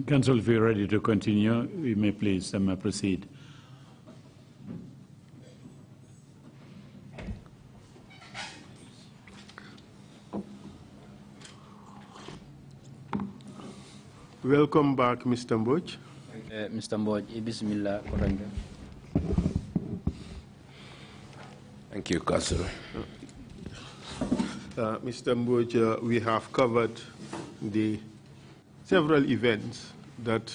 Council, if you're ready to continue, we may please proceed. Welcome back, Mr. Mboge. Mr. Mboge, bismillah. Thank you, Council. Mr. Mboge, we have covered the several events that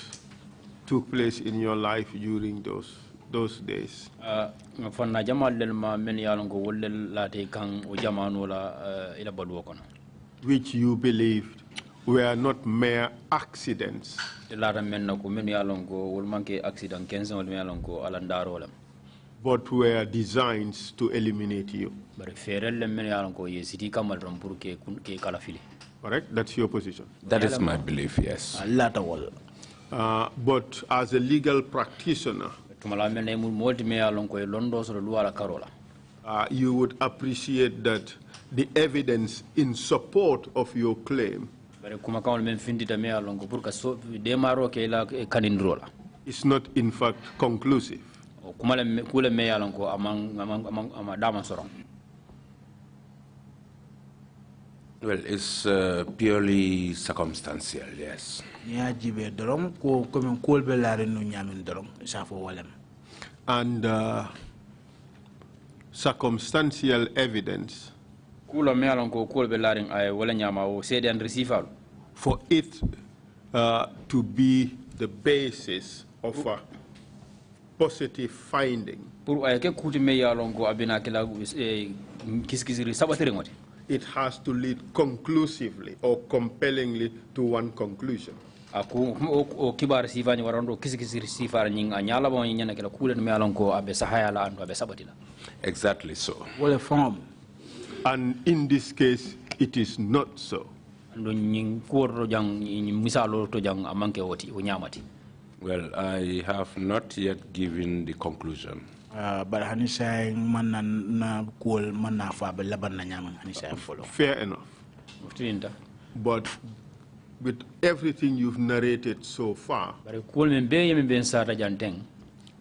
took place in your life during those days. Which you believed were not mere accidents. But were designs to eliminate you. Correct? That's your position. That is my belief, yes. But as a legal practitioner, you would appreciate that the evidence in support of your claim is not in fact conclusive. Well, it's purely circumstantial, yes. And circumstantial evidence, for it to be the basis of a positive finding, it has to lead conclusively or compellingly to one conclusion. Exactly so. And in this case, it is not so. Well, I have not yet given the conclusion. Fair enough. But with everything you've narrated so far,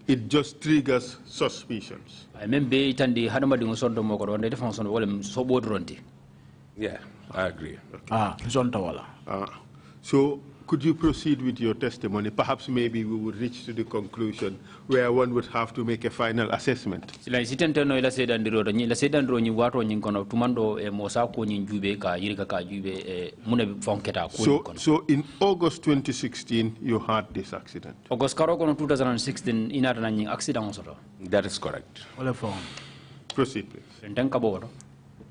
it just triggers suspicions. Yeah, I agree. So could you proceed with your testimony? Perhaps maybe we would reach to the conclusion where one would have to make a final assessment. So in August 2016, you had this accident. August 2016, That is correct. Proceed, please.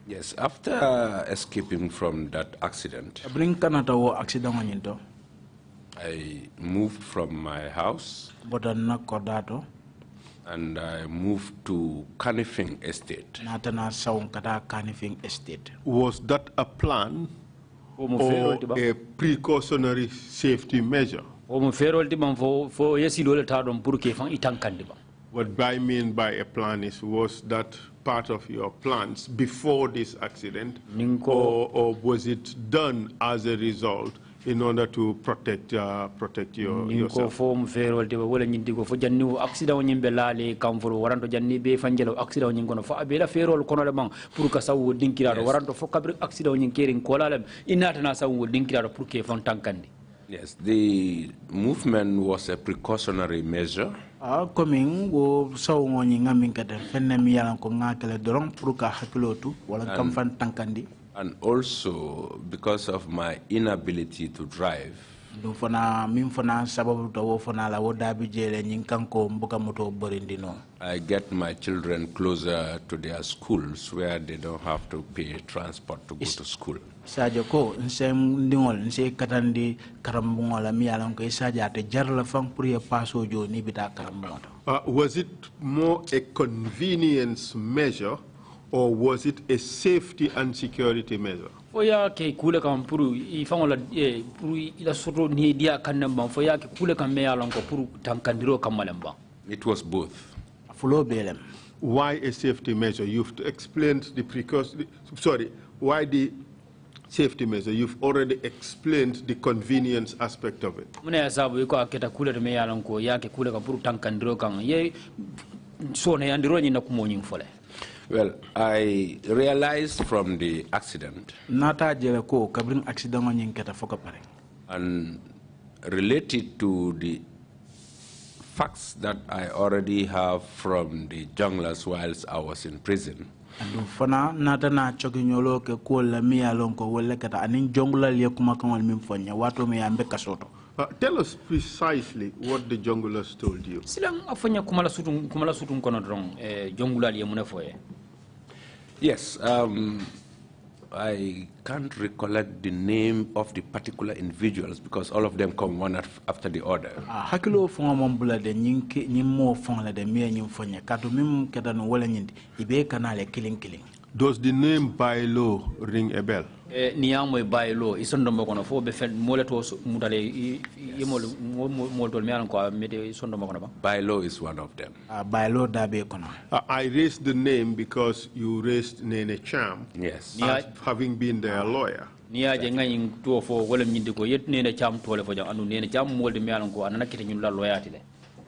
Yes, after escaping from that accident, I moved from my house and I moved to Canifing Estate. Was that a plan or a precautionary safety measure? What I mean by a plan is, was that part of your plans before this accident, or was it done as a result in order to protect yourself? Yes, the movement was a precautionary measure. And also because of my inability to drive, I get my children closer to their schools where they don't have to pay transport to go to school. Was it more a convenience measure or was it a safety and security measure? It was both. Why a safety measure? You've explained the why the safety measure. You've already explained the convenience aspect of it. Mune asabu iko aketa kule me yalan ko yake kule ka puru tankandiro kan ye so ne andiro ni na kumonyin fole. Well, I realized from the accident nata jele ko kabrin accident on keta foka pare and related to the facts that I already have from the junglers whilst I was in prison. andu fana nata na chokinyolo ke ko la mi yalon ko wala kata anin jongula le kuma kan min fonya wato me ambe kasoto. Tell us precisely what the junglers told you. Silang afanya kumala sutun kono drong jongula le mune foye. Yes, I can't recollect the name of the particular individuals because all of them come one after the other. Hakilo fonga mombula de nyimmo fonga de miya nyim fonya kadu mim keda no wala nyindi ibe kanale killing. Does the name by law ring a bell? Niamo by law isondo mokono fo be fen moleto mudale yemol moltol mi ko mede sondo mokono ba. By law is one of them. By law da be kono. I raised the name because you raised Nene Cham. Yes. As having been their lawyer. Niya je ngani to fo wala nyindi ko yet Nene Cham tole fo jang anu Nene Cham molde mi ko anana kete nyul la loyati le.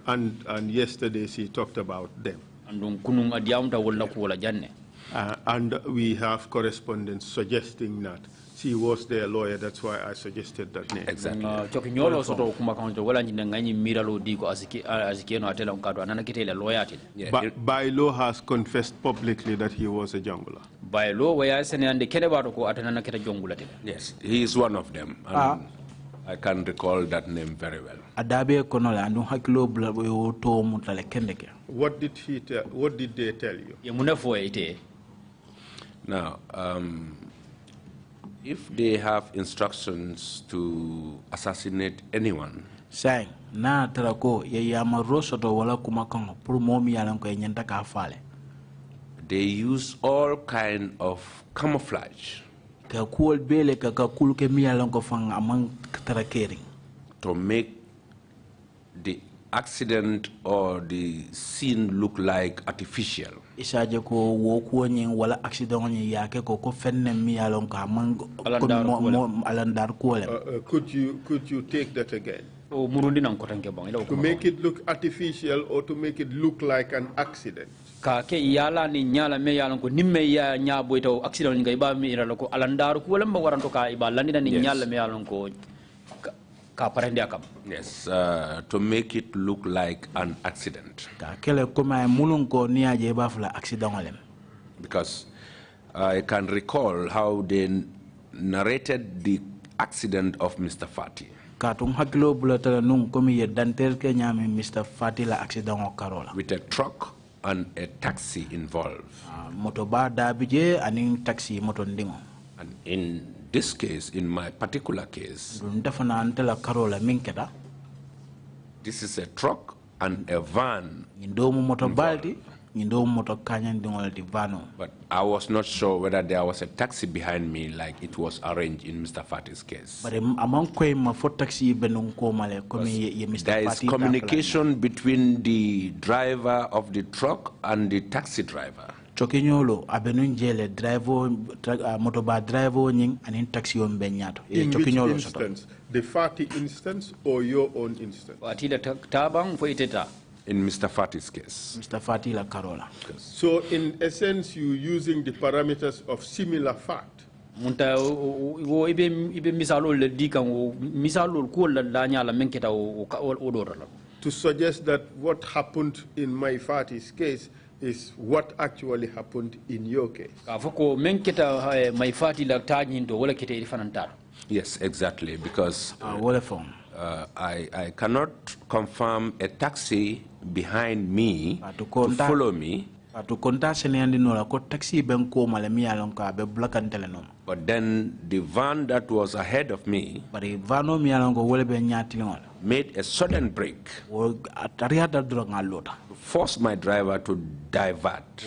And yesterday she talked about them. Andun kunun adiamta wala ko wala janne. And we have correspondence suggesting that she was their lawyer. That's why I suggested that name. Exactly. But by law has confessed publicly that he was a jungler. By law, yes, he is one of them. I can recall that name very well. What did he tell? What did they tell you? Now, if they have instructions to assassinate anyone, they use all kind of camouflage to make the accident or the scene look like artificial. Could you take that again? To make it look artificial or to make it look like an accident? Yes, to make it look like an accident. Because I can recall how they narrated the accident of Mr. Fati. With a truck and a taxi involved. And in this case, in my particular case, this is a truck and a van involved. But I was not sure whether there was a taxi behind me like it was arranged in Mr. Fati's case. There is communication between the driver of the truck and the taxi driver. In which instance? The Fati instance or your own instance? In Mr. Fati's case. Mr. Fati la Carola. So in essence, you using the parameters of similar fact. To suggest that what happened in my Fati's case is what actually happened in your case. Yes, exactly, because I cannot confirm a taxi behind me to follow me. But then the van that was ahead of me made a sudden break to force my driver to divert.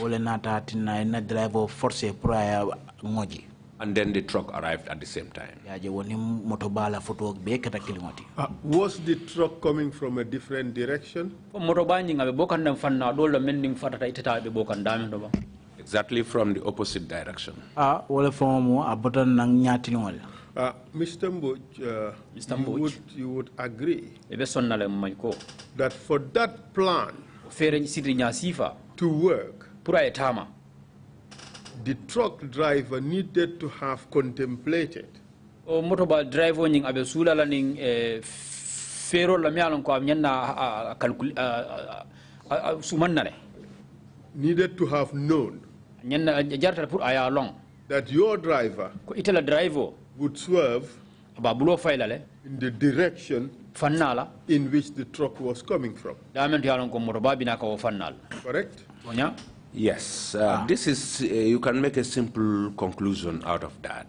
And then the truck arrived at the same time. Was the truck coming from a different direction? The Exactly from the opposite direction. Wala fomo abotan nang nyatilingol. Mr. Mboge, you would agree that for that plan to work, the truck driver needed to have contemplated motorbike driver ning abe sula la ning fero la mialon ko nyanna sumannale needed to have known nyanna jarta pour aya long that your driver ko itela driver would swerve ba bulo faylale in the direction fannala in which the truck was coming from. damen yalon ko moto babina ko fannal Correct? onya. Yes, this is, you can make a simple conclusion out of that.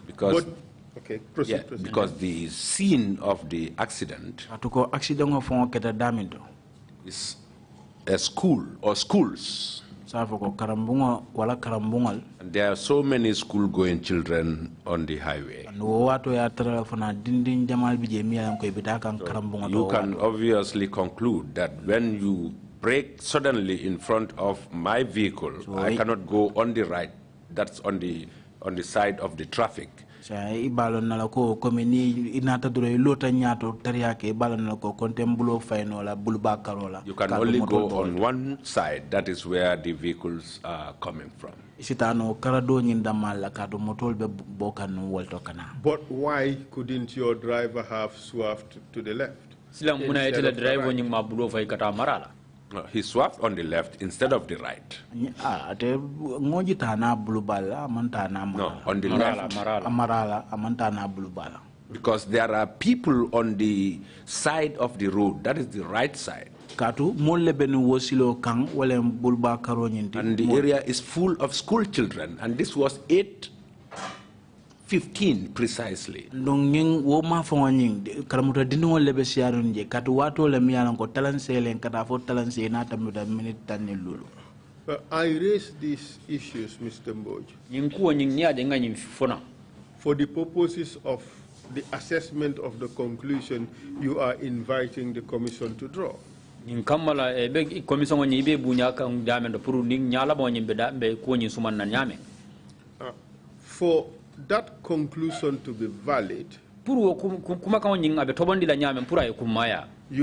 Because, okay, proceed, yeah, because the scene of the accident is a school or schools. And there are so many school-going children on the highway. So you can obviously conclude that when you brake suddenly in front of my vehicle, I cannot go on the right. That's on the side of the traffic. You can only go on one side. That is where the vehicles are coming from. But why couldn't your driver have swerved to the left? No, he swerved on the left instead of the right. No, on the left. Because there are people on the side of the road, that is the right side. And the area is full of school children, and this was 8:15 precisely. I raise these issues, Mr. Mboge, for the purposes of the assessment of the conclusion you are inviting the Commission to draw. For that conclusion to be valid, you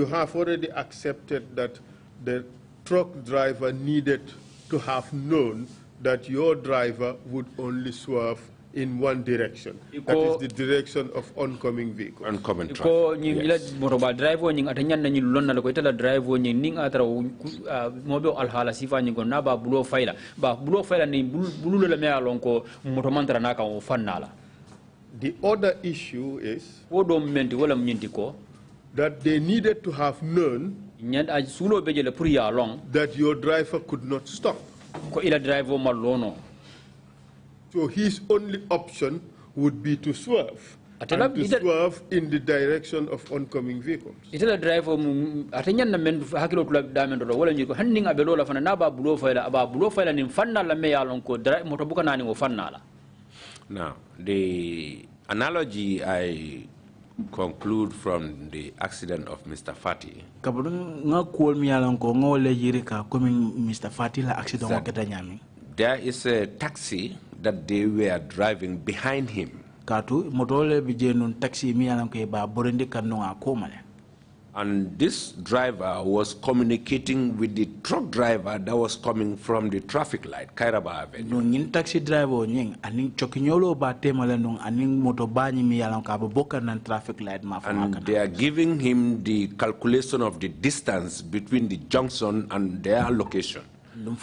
have already accepted that the truck driver needed to have known that your driver would only swerve in one direction. That is the direction of oncoming vehicles. Oncoming traffic. Yes. The other issue is that they needed to have known that your driver could not stop. So his only option would be to swerve. And to swerve in the direction of oncoming vehicles. Now, the analogy I conclude from the accident of Mr. Fati there is a taxi that they were driving behind him. And this driver was communicating with the truck driver that was coming from the traffic light, Kairaba Avenue. And they are giving him the calculation of the distance between the junction and their location. Up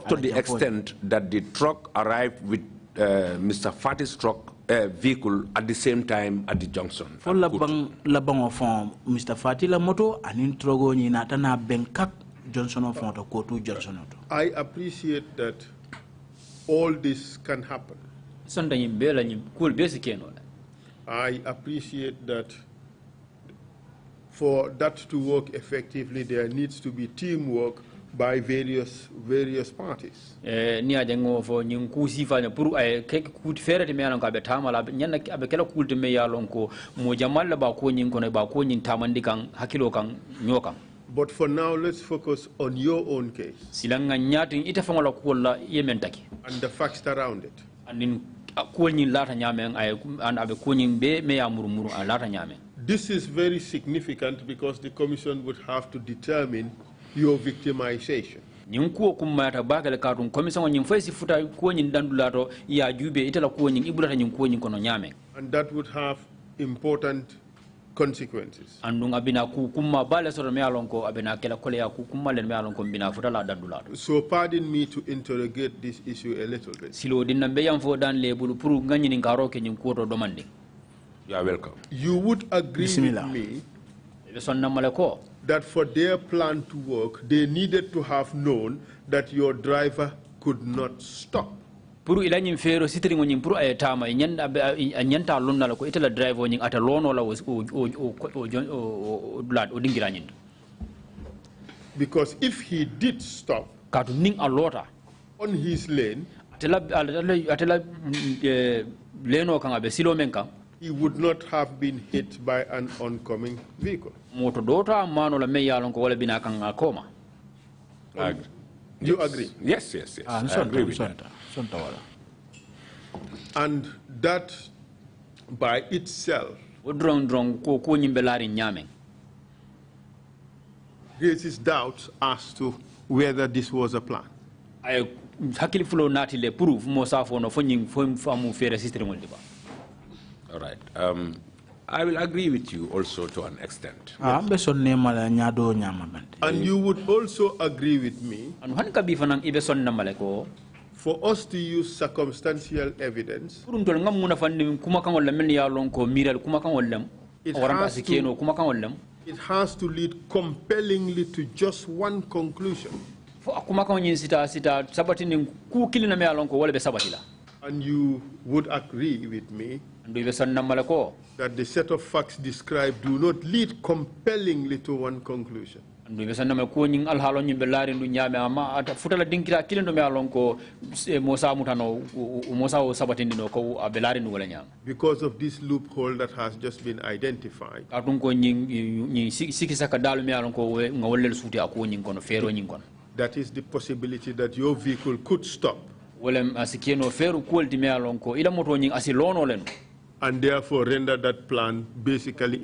to the extent that the truck arrived with Mr. Fati's truck vehicle at the same time at the junction. Mr. Fati la moto anin trogo ni natana benkak Johnson of Kotu Johnson. I appreciate that all this can happen. I appreciate that for that to work effectively, there needs to be teamwork by various parties. Ni ajango fo nyin kusi fanya puru ay ke kut fere me yalon ko be tamala nyanna abe kala kulte me yalon ko mo jamal ba ko nyin ko ba ko nyin tamandi kan hakilo kan nyokan. But for now, let's focus on your own case. Silanga nyatin ita fangola ko la yemen taki. And the facts around it. Andin ko nyin lata nyamen ay an abe ko nyin be me ya murmuru an lata nyamen. This is very significant because the commission would have to determine your victimization. Nyin ko kumata bagale katun commission nyin fay si futa ko nyin dandulato ya jube itala ko nyin ibulata nyin ko nyin kono nyamen. And that would have important consequences. Andung abina ku kumma bale soro me alonko abina kala kole ya ku kumma len me alonko bina futa la dandulato. So pardon me to interrogate this issue a little bit. Silo dinna be yam fo dan le bulu puru ngani ni ngaro ke nyin ko to domande. You are welcome. You would agree with me that for their plan to work, they needed to have known that your driver could not stop. Puru ila nyim fero sitri ngonyim puru ayetama nyanta lonna ko itala driver nyin ata lono la o dingira nyin. Because if he did stop katu ning alota on his lane, atela leno kan abe silo men kan, he would not have been hit by an oncoming vehicle. Moto dota mano la meyalon ko wala bina kan akoma. You agree? Yes. I agree with that. And that by itself raises doubts as to whether this was a plan. All right. I will agree with you also to an extent. And you would also agree with me for us to use circumstantial evidence. It has to lead compellingly to just one conclusion. And you would agree with me that the set of facts described do not lead compellingly to one conclusion. Because of this loophole that has just been identified, that is the possibility that your vehicle could stop and therefore render that plan basically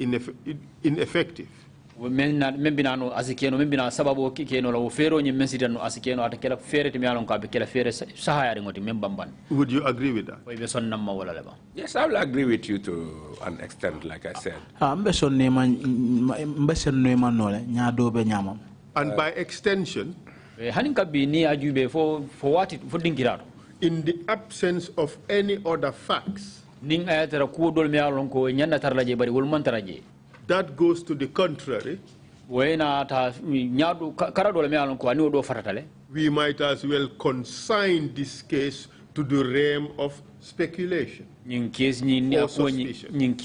ineffective. Would you agree with that? Yes, I will agree with you to an extent, like I said. And by extension, in the absence of any other facts, that goes to the contrary, we might as well consign this case to the realm of speculation or suspicion.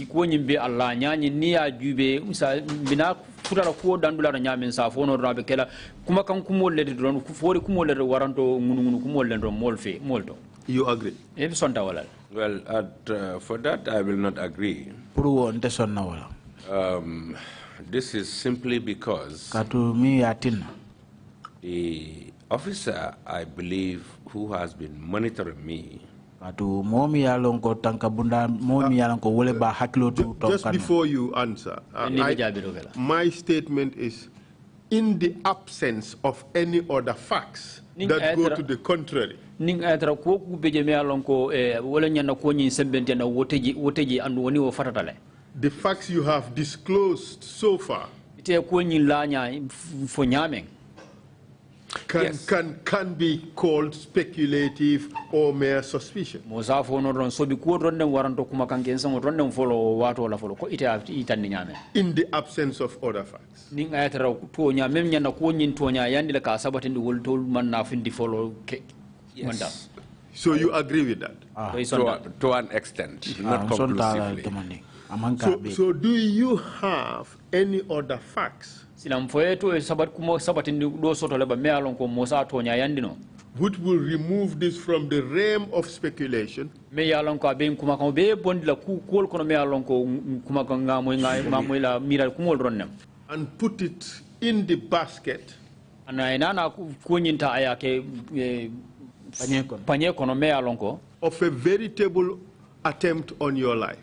You agree? Well, for that I will not agree. This is simply because the officer, I believe, who has been monitoring me, just before you answer, my statement is, in the absence of any other facts that go to the contrary, the facts you have disclosed so far can be called speculative or mere suspicion. In the absence of other facts. Yes. So you agree with that? To an extent, not conclusively. So do you have any other facts which will remove this from the realm of speculation and put it in the basket of a veritable attempt on your life?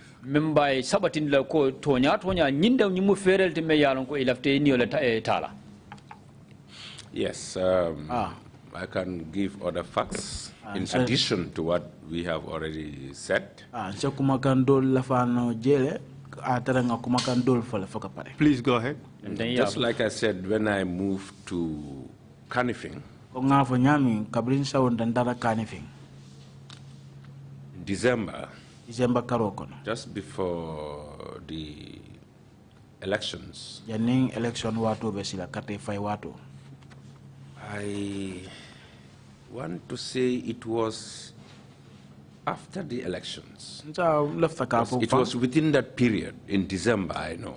Yes, I can give other facts in addition to what we have already said. Please go ahead. Just like I said, when I moved to Kanifing, December, just before the elections, I want to say it was after the elections. It was within that period, in December, I know.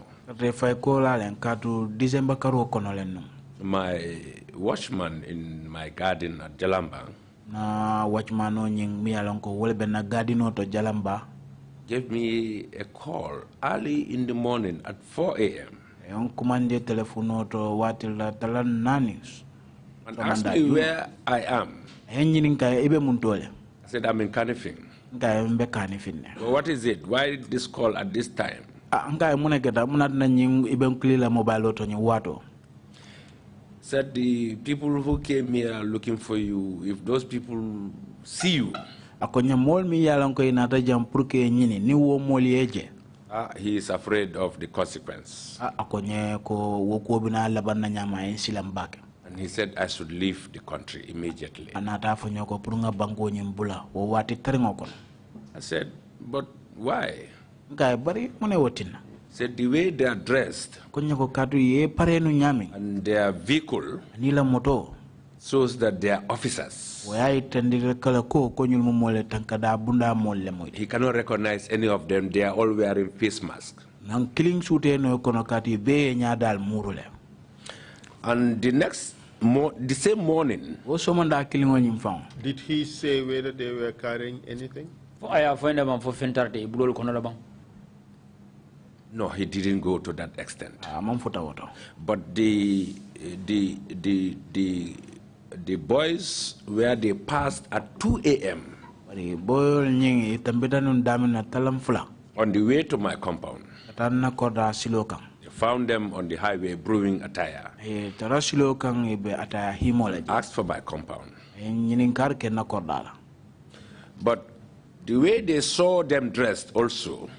My watchman in my garden at Jalamba gave me a call early in the morning at 4 a.m. and asked me where I am. I said, I'm in Kanifing. Well, what is it? Why this call at this time? Said the people who came here are looking for you. If those people see you, he is afraid of the consequence. And he said I should leave the country immediately. I said, but why? Said the way they are dressed and their vehicle shows that they are officers. He cannot recognize any of them. They are all wearing face masks. And the same morning, did he say whether they were carrying anything? No, he didn't go to that extent. But the boys, where they passed at 2 a.m. on the way to my compound, they found them on the highway brewing attire. Asked for my compound. But the way they saw them dressed also,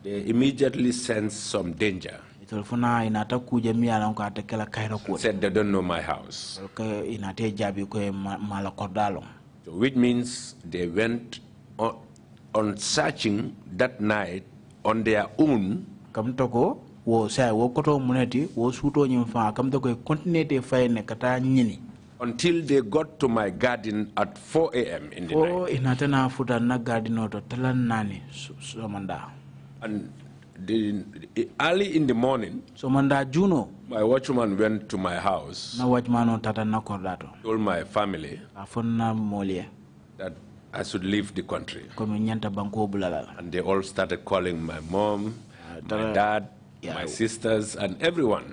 they immediately sensed some danger. Said they don't know my house. So which means they went on searching that night on their own. Until they got to my garden at 4 a.m. in the night. And early in the morning, my watchman went to my house, told my family that I should leave the country. And they all started calling my mom, my dad, my sisters, and everyone.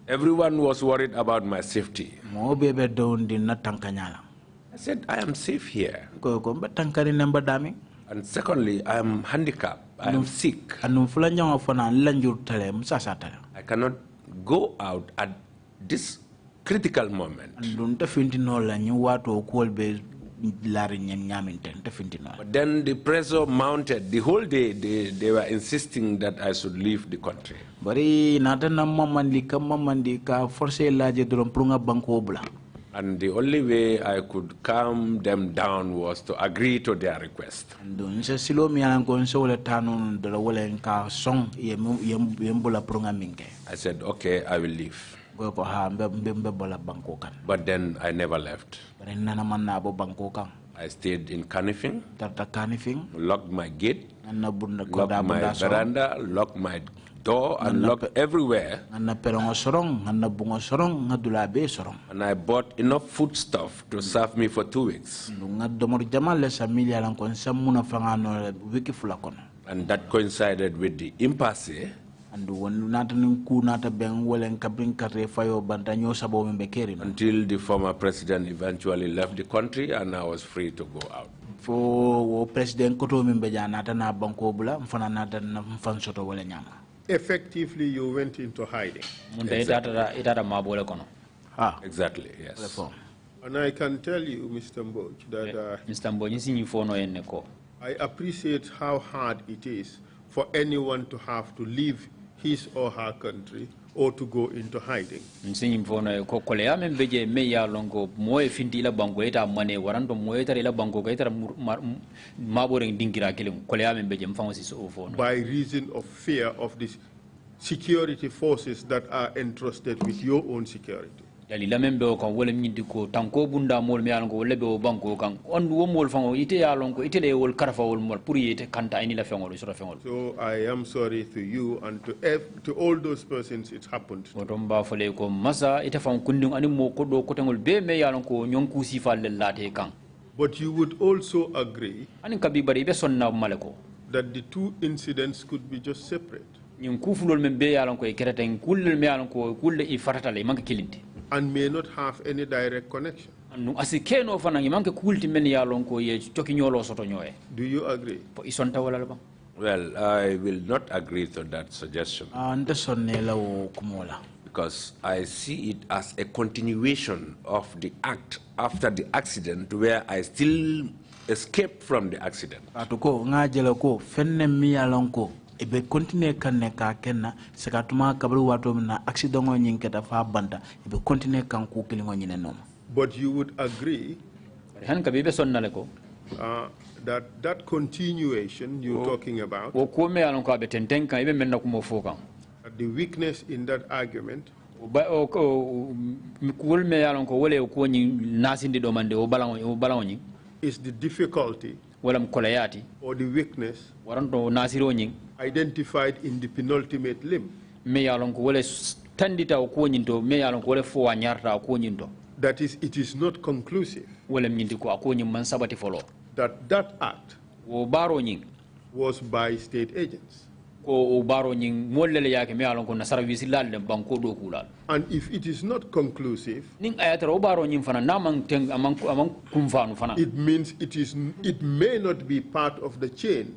Everyone was worried about my safety. I said, I am safe here. And secondly, I am handicapped. I am sick. I cannot go out at this critical moment. But then the pressure mounted. The whole day they were insisting that I should leave the country. And the only way I could calm them down was to agree to their request. I said, okay, I will leave. But then I never left. I stayed in Kanifing, locked my gate, locked my veranda, locked my door, and locked everywhere. And I bought enough foodstuff to serve me for 2 weeks. And that coincided with the impasse until the former president eventually left the country and I was free to go out. Effectively, you went into hiding. Exactly, yes. And I can tell you, Mr. Mboge, that I appreciate how hard it is for anyone to have to leave his or her country or to go into hiding. By reason of fear of these security forces that are entrusted with your own security. But you would so I am sorry to you and to all those persons it happened to. But you would also agree that the two incidents could be just separate and may not have any direct connection. Do you agree? Well, I will not agree to that suggestion because I see it as a continuation of the act after the accident where I still escaped from the accident. Ebe continue kanne ka kenna sekatuma kabru wato na accident nyinketa fa banda ebe continue kan ku kilingo nyine nom. But you would agree that continuation you're talking about, the weakness in that argument is the difficulty or the weakness identified in the penultimate limb. That is, it is not conclusive. That act was by state agents. And if it is not conclusive, it means it may not be part of the chain,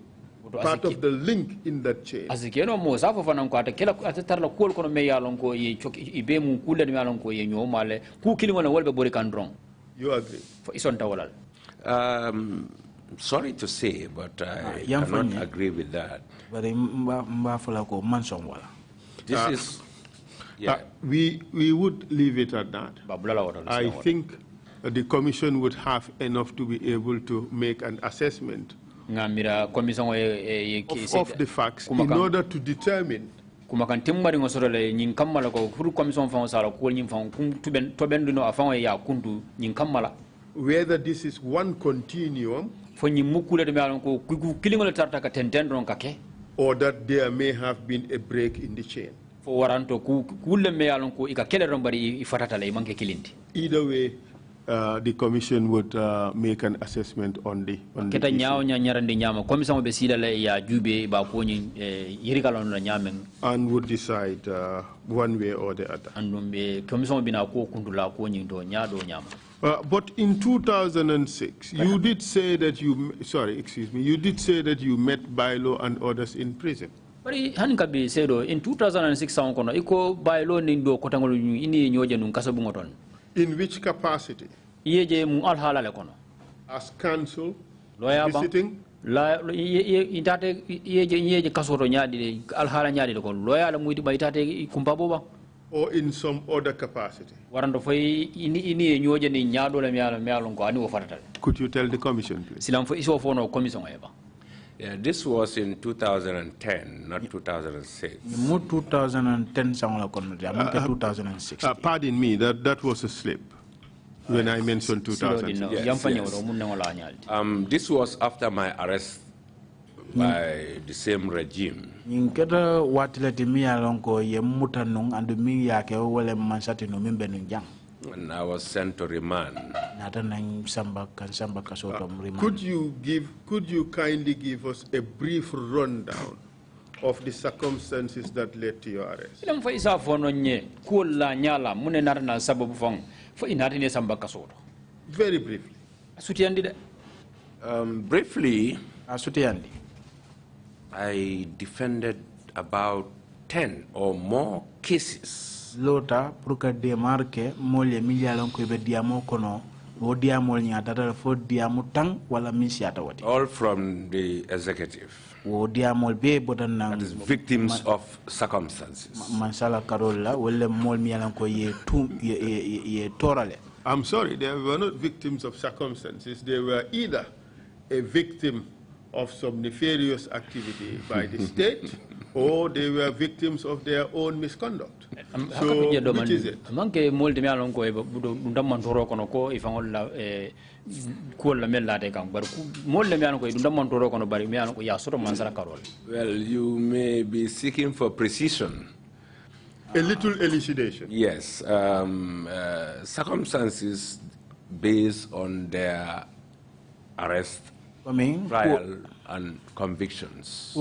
part of the link in that chain. You agree? Sorry to say, but I cannot agree with that. This is... we would leave it at that. I think the Commission would have enough to be able to make an assessment of the facts in order to determine whether this is one continuum or that there may have been a break in the chain. Either way, the Commission would make an assessment on the issue and would decide one way or the other. But in 2006, you did say that you did say that you met Bailo and others in prison. In 2006, in which capacity? As counsel, visiting? Or in some other capacity? Could you tell the Commission, please? Yeah, this was in 2010, not 2006. 2010 2006. Pardon me, that was a slip when I mentioned 2006. Yes. This was after my arrest by the same regime. And I was sent to remand. Could you kindly give us a brief rundown of the circumstances that led to your arrest? Very briefly. Briefly, I defended about 10 or more cases. All from the executive. That is victims of circumstances. I'm sorry, they were not victims of circumstances. They were either a victim of some nefarious activity by the state, or they were victims of their own misconduct. So, which is it? Well, you may be seeking for precision. A little elucidation. Yes. Circumstances based on their arrest, trial, and convictions.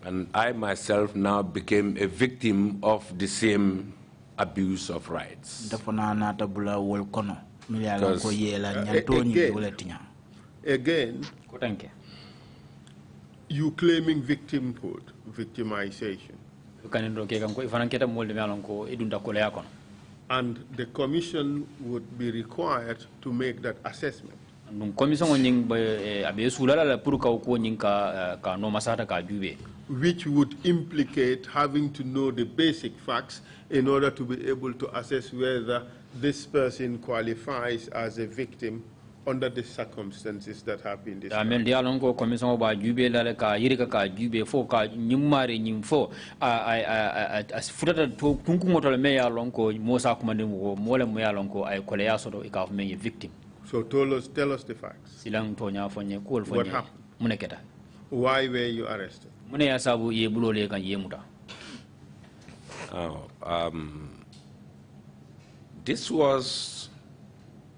And I myself now became a victim of the same abuse of rights. Again, you claiming victimhood, victimization. And the commission would be required to make that assessment. Which would implicate having to know the basic facts in order to be able to assess whether this person qualifies as a victim under the circumstances that have been described. So tell us the facts. What happened? Why were you arrested? This was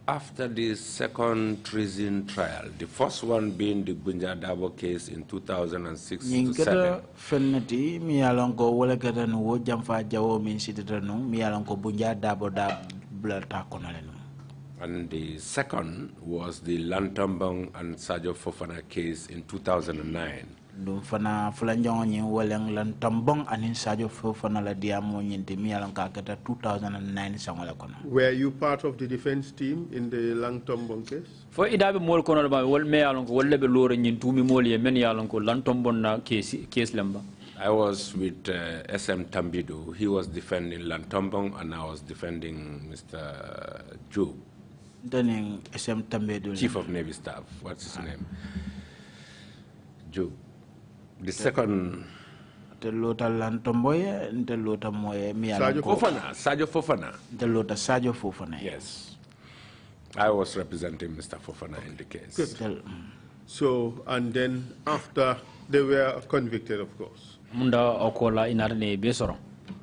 after the second treason trial, the first one being the Bunja Dabo case in 2006 to 7. And the second was the Lantambong and Sajo Fofana case in 2009. Were you part of the defense team in the Lantambong case? I was with SM Tambidu. He was defending Lantambong and I was defending Mr. Joe. Chief of Navy Staff. What's his name? Joe. The second. Sajo Fofana. Yes. I was representing Mr. Fofana in the case. Good. So, and then after they were convicted, of course.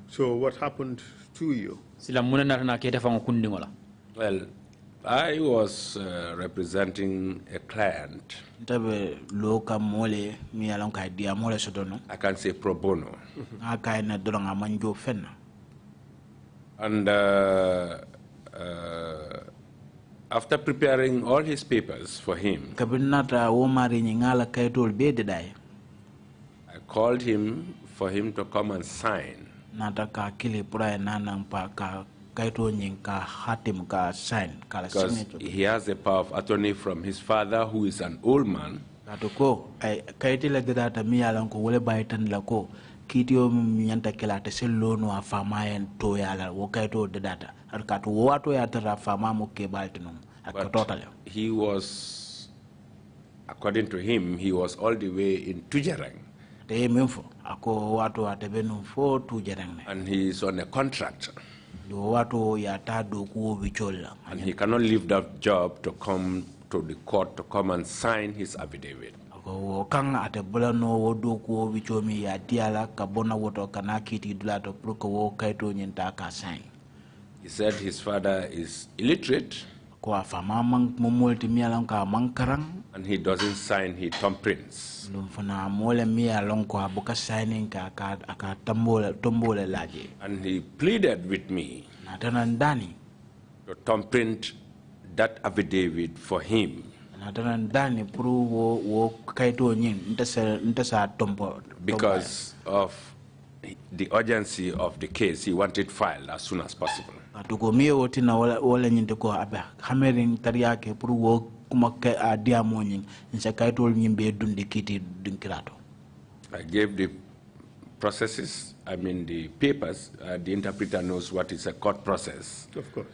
So what happened to you? Well, I was representing a client. I can say pro bono. And after preparing all his papers for him, I called him for him to come and sign. Because he has a power of attorney from his father, who is an old man. kitio nyanta kelate se lono a fama en to yala wo kayto de data arkato wato ya tara fama mo ke baltino ak total. He was, according to him, he was all the way in Tujereng. Ako wato atebenu fo Tujereng. And he is on a contract. Wato ya tado ku bichola. And he cannot leave that job to come to the court to come and sign his affidavit. Kang atebula no wodo ku bichomi ya diala kabona woto kanakiti dulato pruko wo kaito nyenta ka sign. He said his father is illiterate. And he doesn't sign his thumbprints. And he pleaded with me to thumbprint that affidavit for him. Because of the urgency of the case, he wanted filed as soon as possible. I gave the processes, I mean the papers. The interpreter knows what is a court process. Of course.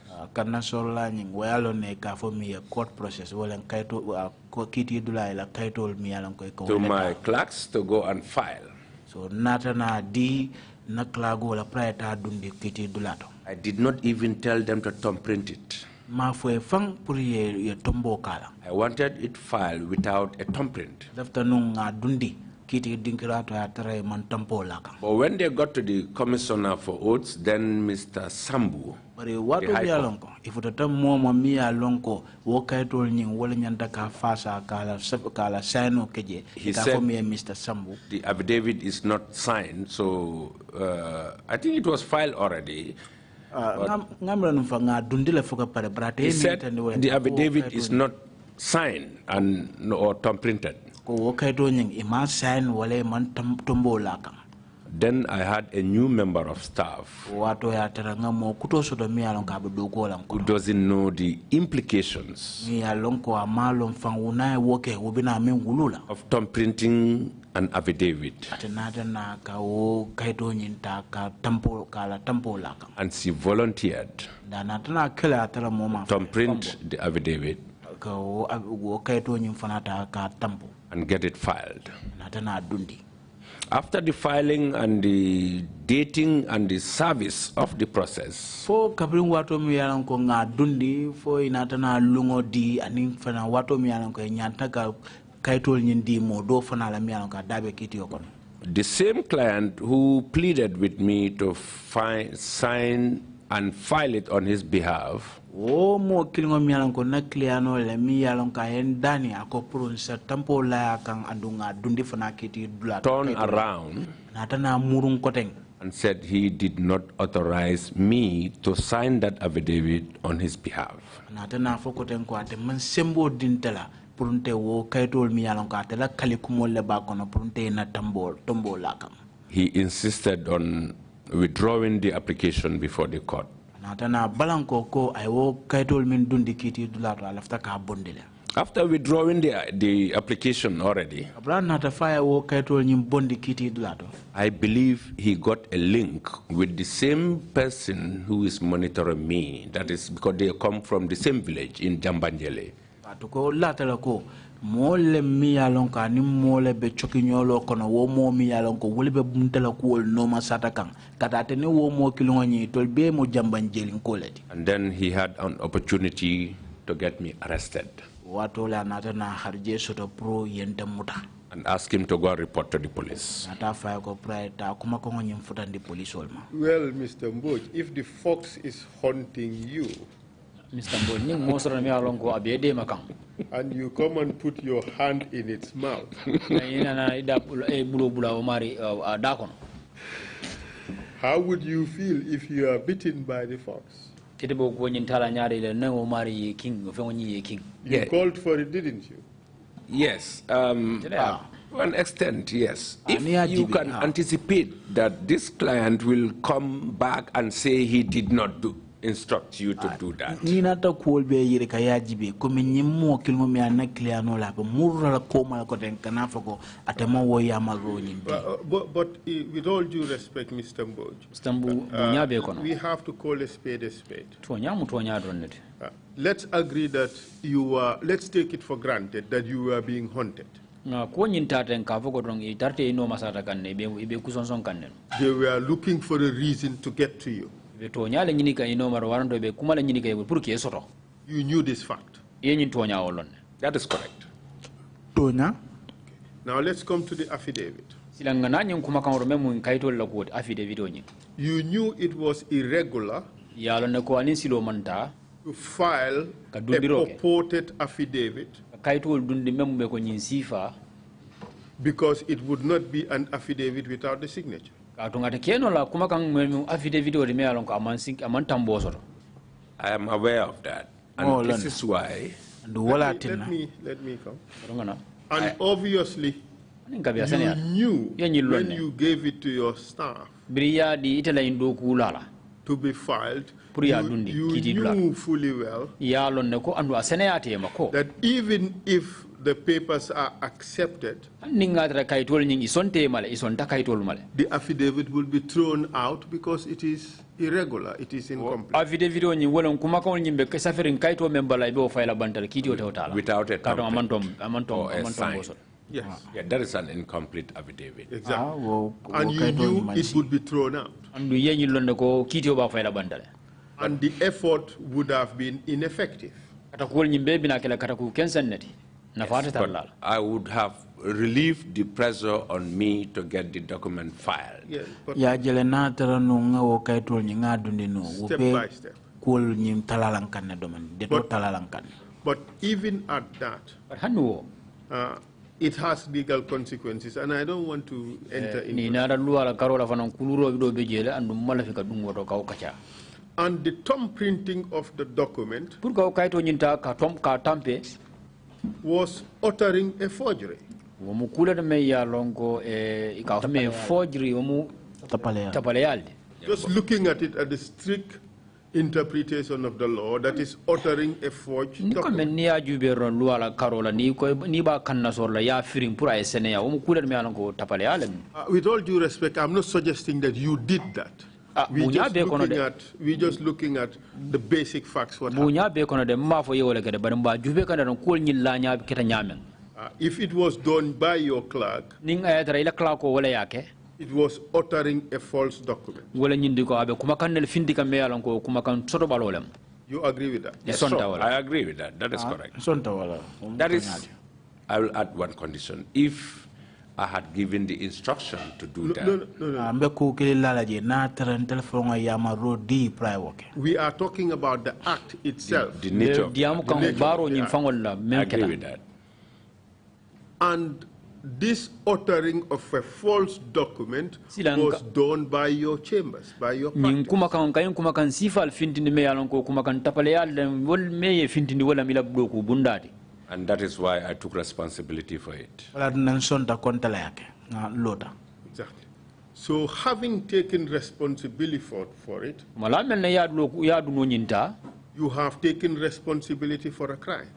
To my clerks to go and file. So natana di naklago la praeta dundi kiti dulato. I did not even tell them to thumbprint it. Ma fue fang puri ye tombo kala. I wanted it filed without a thumbprint. Dafta nunga dundi kiti dinkirato ya tere man tampo laka. But when they got to the commissioner for oaths, then Mr. Sambu, bari watu biya lonko ifutata mo miya lonko wokaitol nying wala nyanda ka fasa kala signo keje he ka said Mr. Sambu the affidavit is not signed, so I think it was filed already. He said the affidavit is not signed and or thumbprinted. Then I had a new member of staff who doesn't know the implications of thumbprinting an affidavit. And she volunteered to thumbprint the affidavit and get it filed. After the filing and the dating and the service of the process, the same client who pleaded with me to sign and file it on his behalf turned around and said he did not authorize me to sign that affidavit on his behalf. He insisted on withdrawing the application before the court. After withdrawing the application already, I believe he got a link with the same person who is monitoring me. That is because they come from the same village in Jambanjele. Mole mi alonka ni mole be chokinyolo kono wo mo mi alonko wole be buntela kuol no masata kan katate ne wo mo kilonyi tolbe mo jambanjeli koleti. And then he had an opportunity to get me arrested watola natana harje soto pro yente muta and ask him to go and report to the police. Well, Mr. Mboge, if the fox is hunting you and you come and put your hand in its mouth, how would you feel if you are bitten by the fox? You called for it, didn't you? Yes. To an extent, yes. If you can anticipate that this client will come back and say he did not do, instruct you to do that. Ninata cool be yiri kayajibe kumi nyimo kilmo mi anaklia no la murra la koma la koten kanafako atema wo yamago nyimbi. But with all due respect, Mr. Mboge, we have to call a spade a spade. Let's agree that you are, let's take it for granted that you are being haunted. They were looking for a reason to get to you. You knew this fact. That is correct. Now let's come to the affidavit. You knew it was irregular to file a purported affidavit because it would not be an affidavit without the signature. I am aware of that. And this is why. Let me come. And obviously, you knew when you gave it to your staff to be filed, you knew fully well that even if the papers are accepted, the affidavit will be thrown out because it is irregular, it is incomplete. Without a template or a sign. Yes. Yeah, that is an incomplete affidavit. Exactly. And you knew it would be thrown out. And the effort would have been ineffective. Yes, but I would have relieved the pressure on me to get the document filed. Yes, but step by step. But even at that, it has legal consequences, and I don't want to enter into that. And the thumb printing of the document was uttering a forgery. Just looking at it at the strict interpretation of the law, that is uttering a forged document. With all due respect, I'm not suggesting that you did that. We're just looking at the basic facts. What happened. If it was done by your clerk, it was uttering a false document. You agree with that? Yes, I agree with that. That is correct. That is, I will add one condition. If I had given the instruction to do that. We are talking about the act itself. The nature of I agree with that. And this uttering of a false document was done by your chambers, by your practice. And that is why I took responsibility for it. Exactly. So having taken responsibility for it, you have taken responsibility for a crime.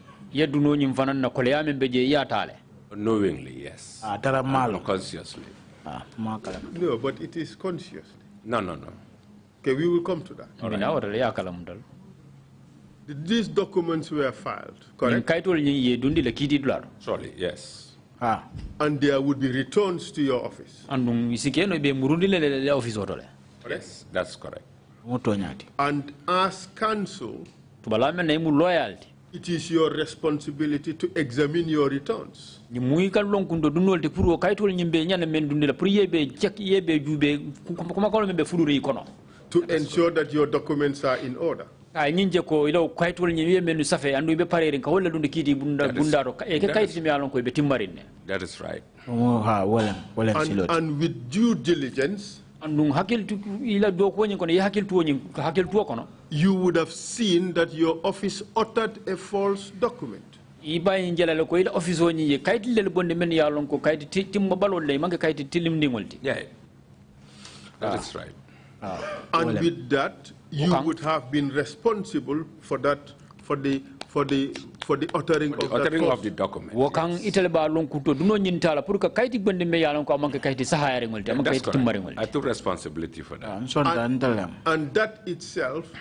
Knowingly, yes. Consciously. No, but it is consciously. No. Okay, we will come to that. Right. These documents were filed, correct? Sorry, yes. And there would be returns to your office. Yes, that's correct. And as counsel, it is your responsibility to examine your returns. To ensure that your documents are in order. That is right. And with due diligence, you would have seen that your office uttered a false document. Yeah. That is right. And with that, you would have been responsible for that, for the uttering of the document. Wakang itele ba lonkuto duno nyintala pour ka kayti bande me yalan ko amanke kayti sahayare ngol te amanke kayti timmare ngol. I took responsibility for that. And that itself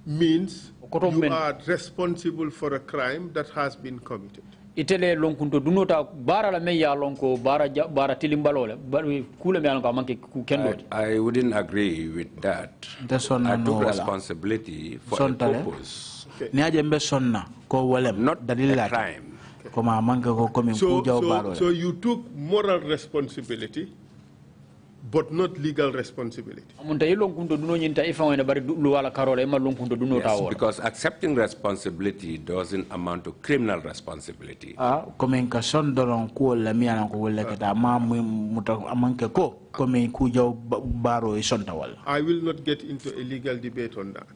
means you are responsible for a crime that has been committed. Itele lonkunto duno ta bara la me yalon ko bara tilimbalole kule me yalan ko amanke ku kendo. I wouldn't agree with that. I took responsibility for a purpose. Not a crime. So you took moral responsibility, but not legal responsibility. Yes, because accepting responsibility doesn't amount to criminal responsibility. I will not get into a legal debate on that.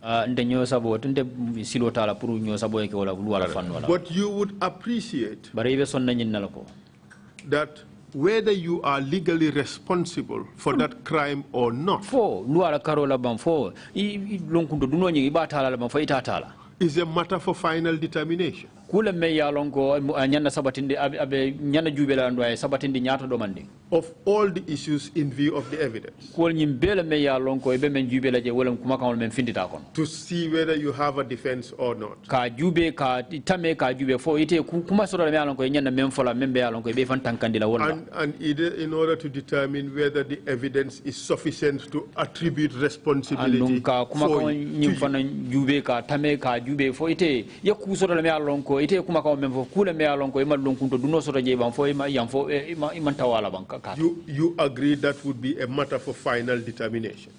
But you would appreciate that whether you are legally responsible for that crime or not is a matter for final determination. Of all the issues in view of the evidence. To see whether you have a defense or not. And either in order to determine whether the evidence is sufficient to attribute responsibility for you. You agree that would be a matter for final determination.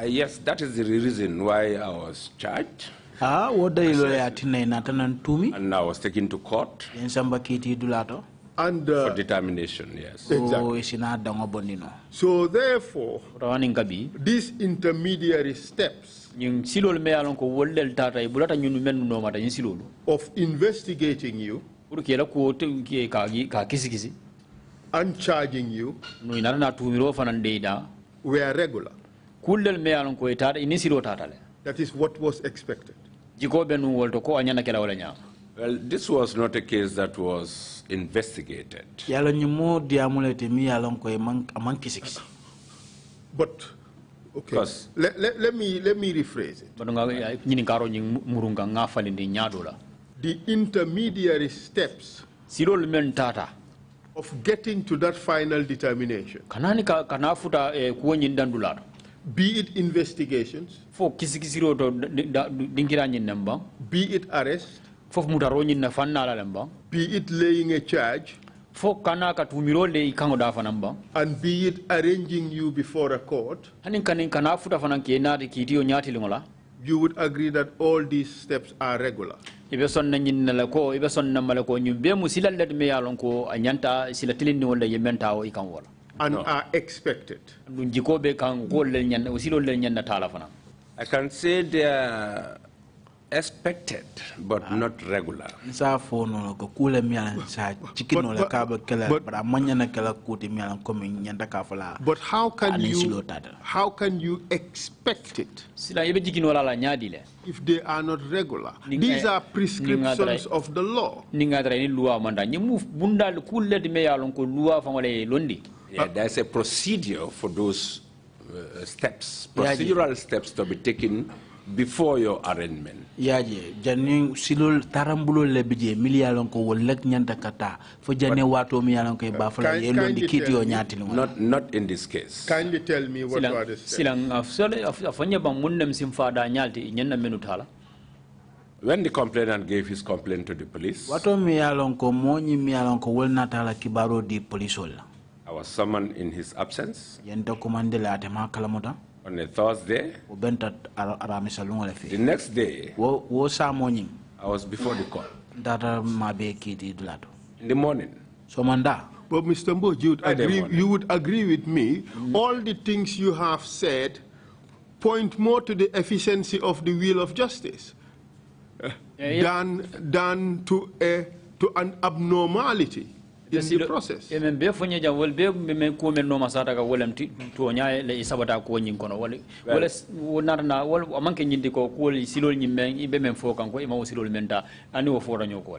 Yes, that is the reason why I was charged. And I was taken to court. And for determination, yes. Exactly. So therefore, these intermediary steps of investigating you and charging you were regular. That is what was expected. Well, this was not a case that was investigated. But okay, let me rephrase it. The intermediary steps of getting to that final determination, be it investigations, be it arrest, be it laying a charge, and be it arranging you before a court, you would agree that all these steps are regular. And are expected. I can say they are expected, but not regular. But how can you expect it if they are not regular? These are prescriptions of the law. Yeah, there's a procedure for those steps, procedural steps to be taken before your arraignment. Not in this case. Kindly tell me what are the steps. When the complainant gave his complaint to the police, I was summoned in his absence on a Thursday. The next day, I was before the court. In the morning. But Mr. Mboge, you would agree with me, all the things you have said point more to the efficiency of the wheel of justice than to an abnormality in the process.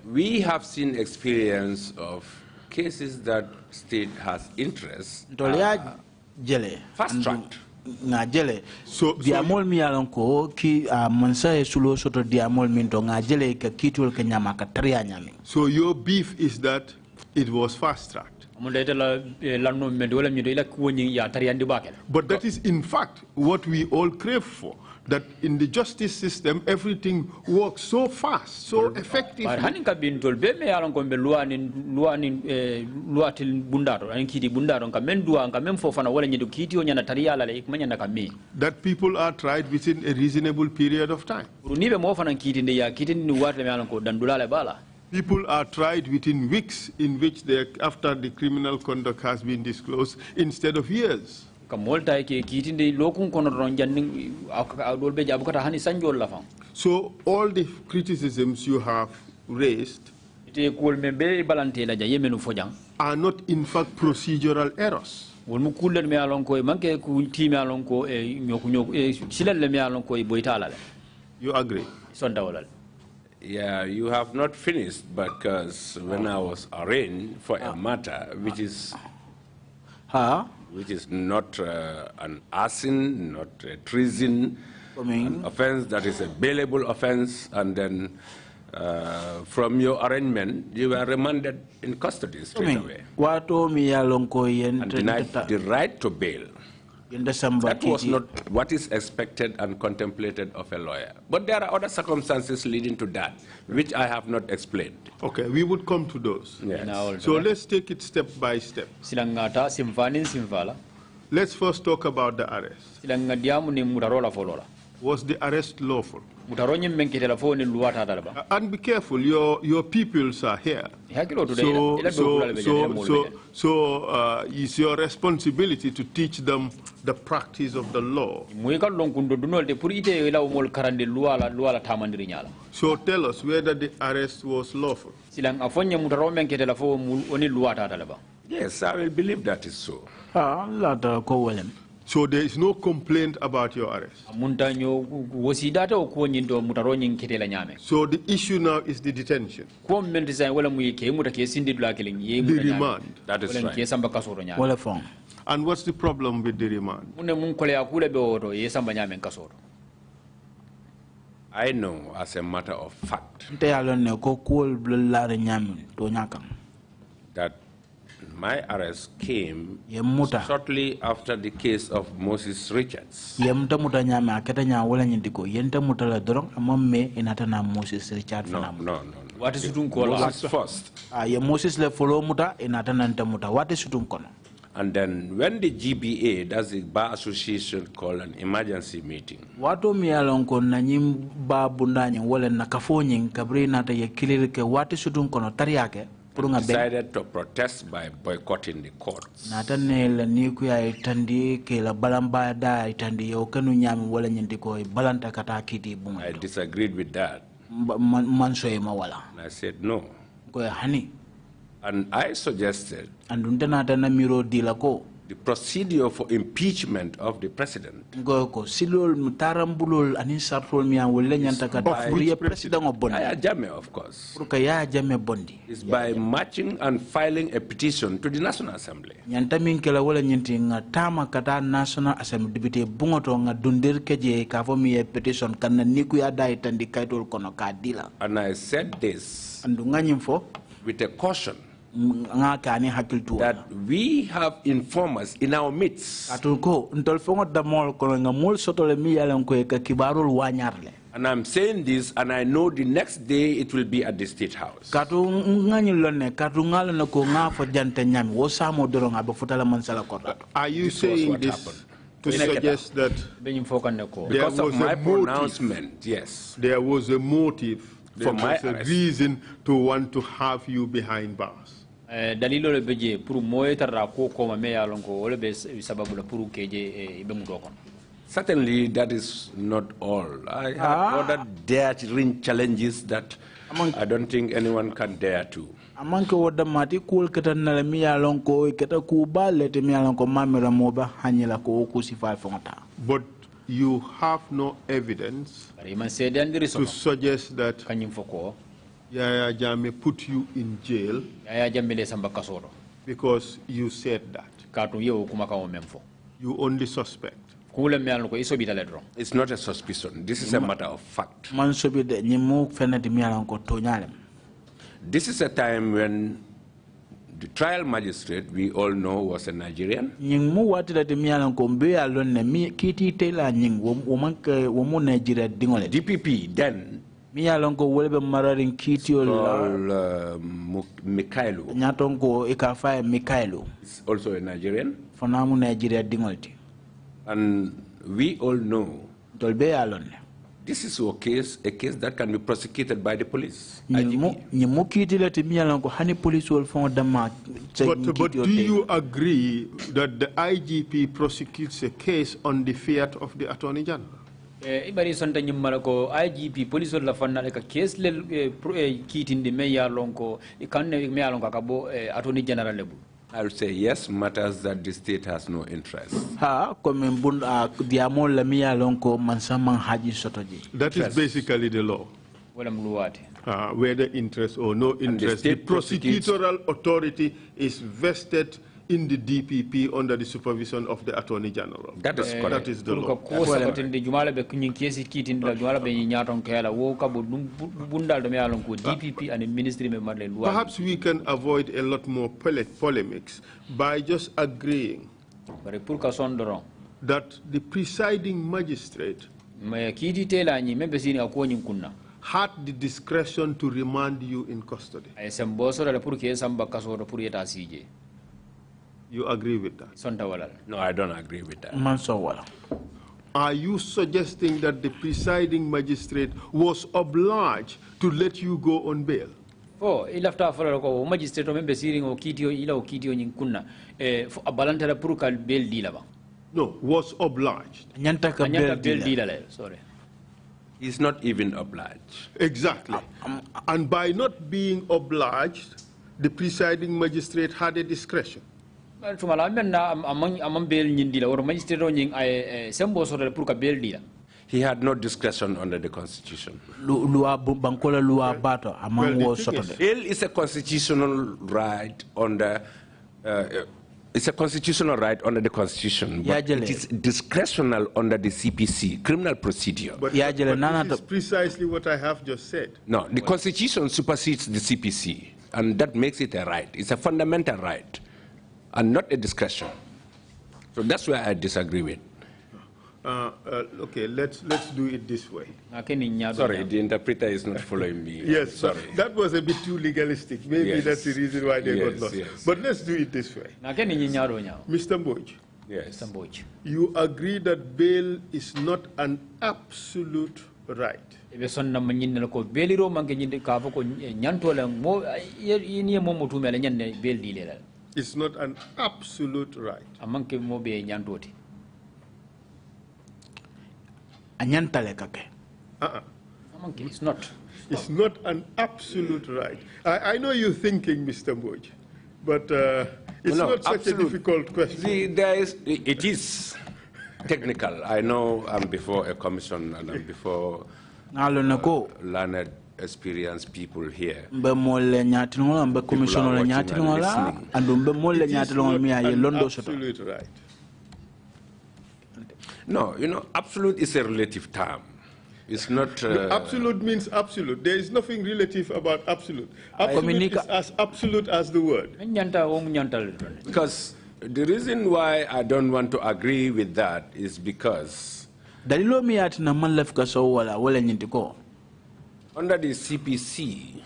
We have seen experience of cases that state has interest. Fast tracked. So diamol mi alon ko ki mansa e sulo soto diamol min to ngajele ka kitol ka nyama ka triya nyami. So your beef is that it was fast tracked. But that is in fact what we all crave for. That in the justice system, everything works so fast, so effectively. That people are tried within a reasonable period of time. People are tried within weeks in which after the criminal conduct has been disclosed instead of years. So all the criticisms you have raised are not in fact procedural errors. You agree? Yeah, you have not finished because when I was arraigned for a matter which is not an arson, not a treason, an offense that is a bailable offense, and then from your arraignment, you were remanded in custody straight away and denied the right to bail. That was not what is expected and contemplated of a lawyer. But there are other circumstances leading to that, which I have not explained. Okay, we would come to those. Yes. So let's take it step by step. Let's first talk about the arrest. Was the arrest lawful? And be careful, your pupils are here. So it's your responsibility to teach them the practice of the law. So tell us whether the arrest was lawful. Yes, I will believe that is so. So there is no complaint about your arrest. So the issue now is the detention. The remand. That is right. And what's the problem with the remand? I know as a matter of fact that my arrest came shortly after the case of Moses Richards. No. What is Moses first? And then when the GBA, that's the Bar Association, called an emergency meeting, decided to protest by boycotting the courts. I disagreed with that. And I said no. And I suggested the procedure for impeachment of the president. Of course. Is by matching and filing a petition to the National Assembly. And I said this with a caution that we have informers in our midst. And I'm saying this, and I know the next day it will be at the State House. Are you saying this to suggest that because of my pronouncement, yes, there was a motive, for my a reason to want to have you behind bars? Certainly, that is not all. I have other daring challenges that I don't think anyone can dare to. amanke woda mati kul kata na mi yalon ko kata ku balete mi yalon ko mamira moba hanyela ko ku sifa fonta. But you have no evidence to suggest that Yaya Jammeh put you in jail because you said that. You only suspect. It's not a suspicion. This is a matter of fact. This is a time when the trial magistrate, we all know, was a Nigerian. DPP then called Mikhailo. Is also a Nigerian. And we all know this is a case that can be prosecuted by the police. But do you agree that the IGP prosecutes a case on the fiat of the Attorney General? IGP police la fanna le case le kitinde me ya lonko ikanne me ya lonko akabo Attorney General lebu. I would say yes, matters that the state has no interest. That is basically the law. Whether interest or no interest, the prosecutorial authority is vested in the DPP under the supervision of the Attorney General. That is correct. That is the law. Perhaps we can avoid a lot more polemics by just agreeing that the presiding magistrate had the discretion to remand you in custody. You agree with that? No, I don't agree with that. Are you suggesting that the presiding magistrate was obliged to let you go on bail? Oh, ilafta fala ko magistrate membe siring o kitio ila o kitio nyin kunna fo abalanta la pour kal bail dila ba. No, was obliged. Nyanta ka bail dila le, sorry. He's not even obliged. Exactly. And by not being obliged, the presiding magistrate had a discretion. He had no discretion under the Constitution. Bail is a constitutional right under. It's a constitutional right under the Constitution, but it is discretional under the CPC, criminal procedure. But this is precisely what I have just said. No, the Constitution supersedes the CPC, and that makes it a right. It's a fundamental right, and not a discretion. So that's where I disagree with. Okay, let's do it this way. Sorry, the interpreter is not following me. Yes, sorry. That was a bit too legalistic. Maybe yes. That's the reason why they got lost. Yes. But let's do it this way. Mr. Mboge. Yes. You agree that bail is not an absolute right. It's not an absolute right. It's not. It's not an absolute right. I know you're thinking, Mr. Mboge, but it's not such a difficult question. It is technical. I know I'm before a commission and I'm before learned, experienced people here. People are watching and listening. Absolute right. No, absolute is a relative term. It's not... absolute means absolute. There is nothing relative about absolute. Absolute is as absolute as the word. Because the reason why I don't want to agree with that is because under the CPC,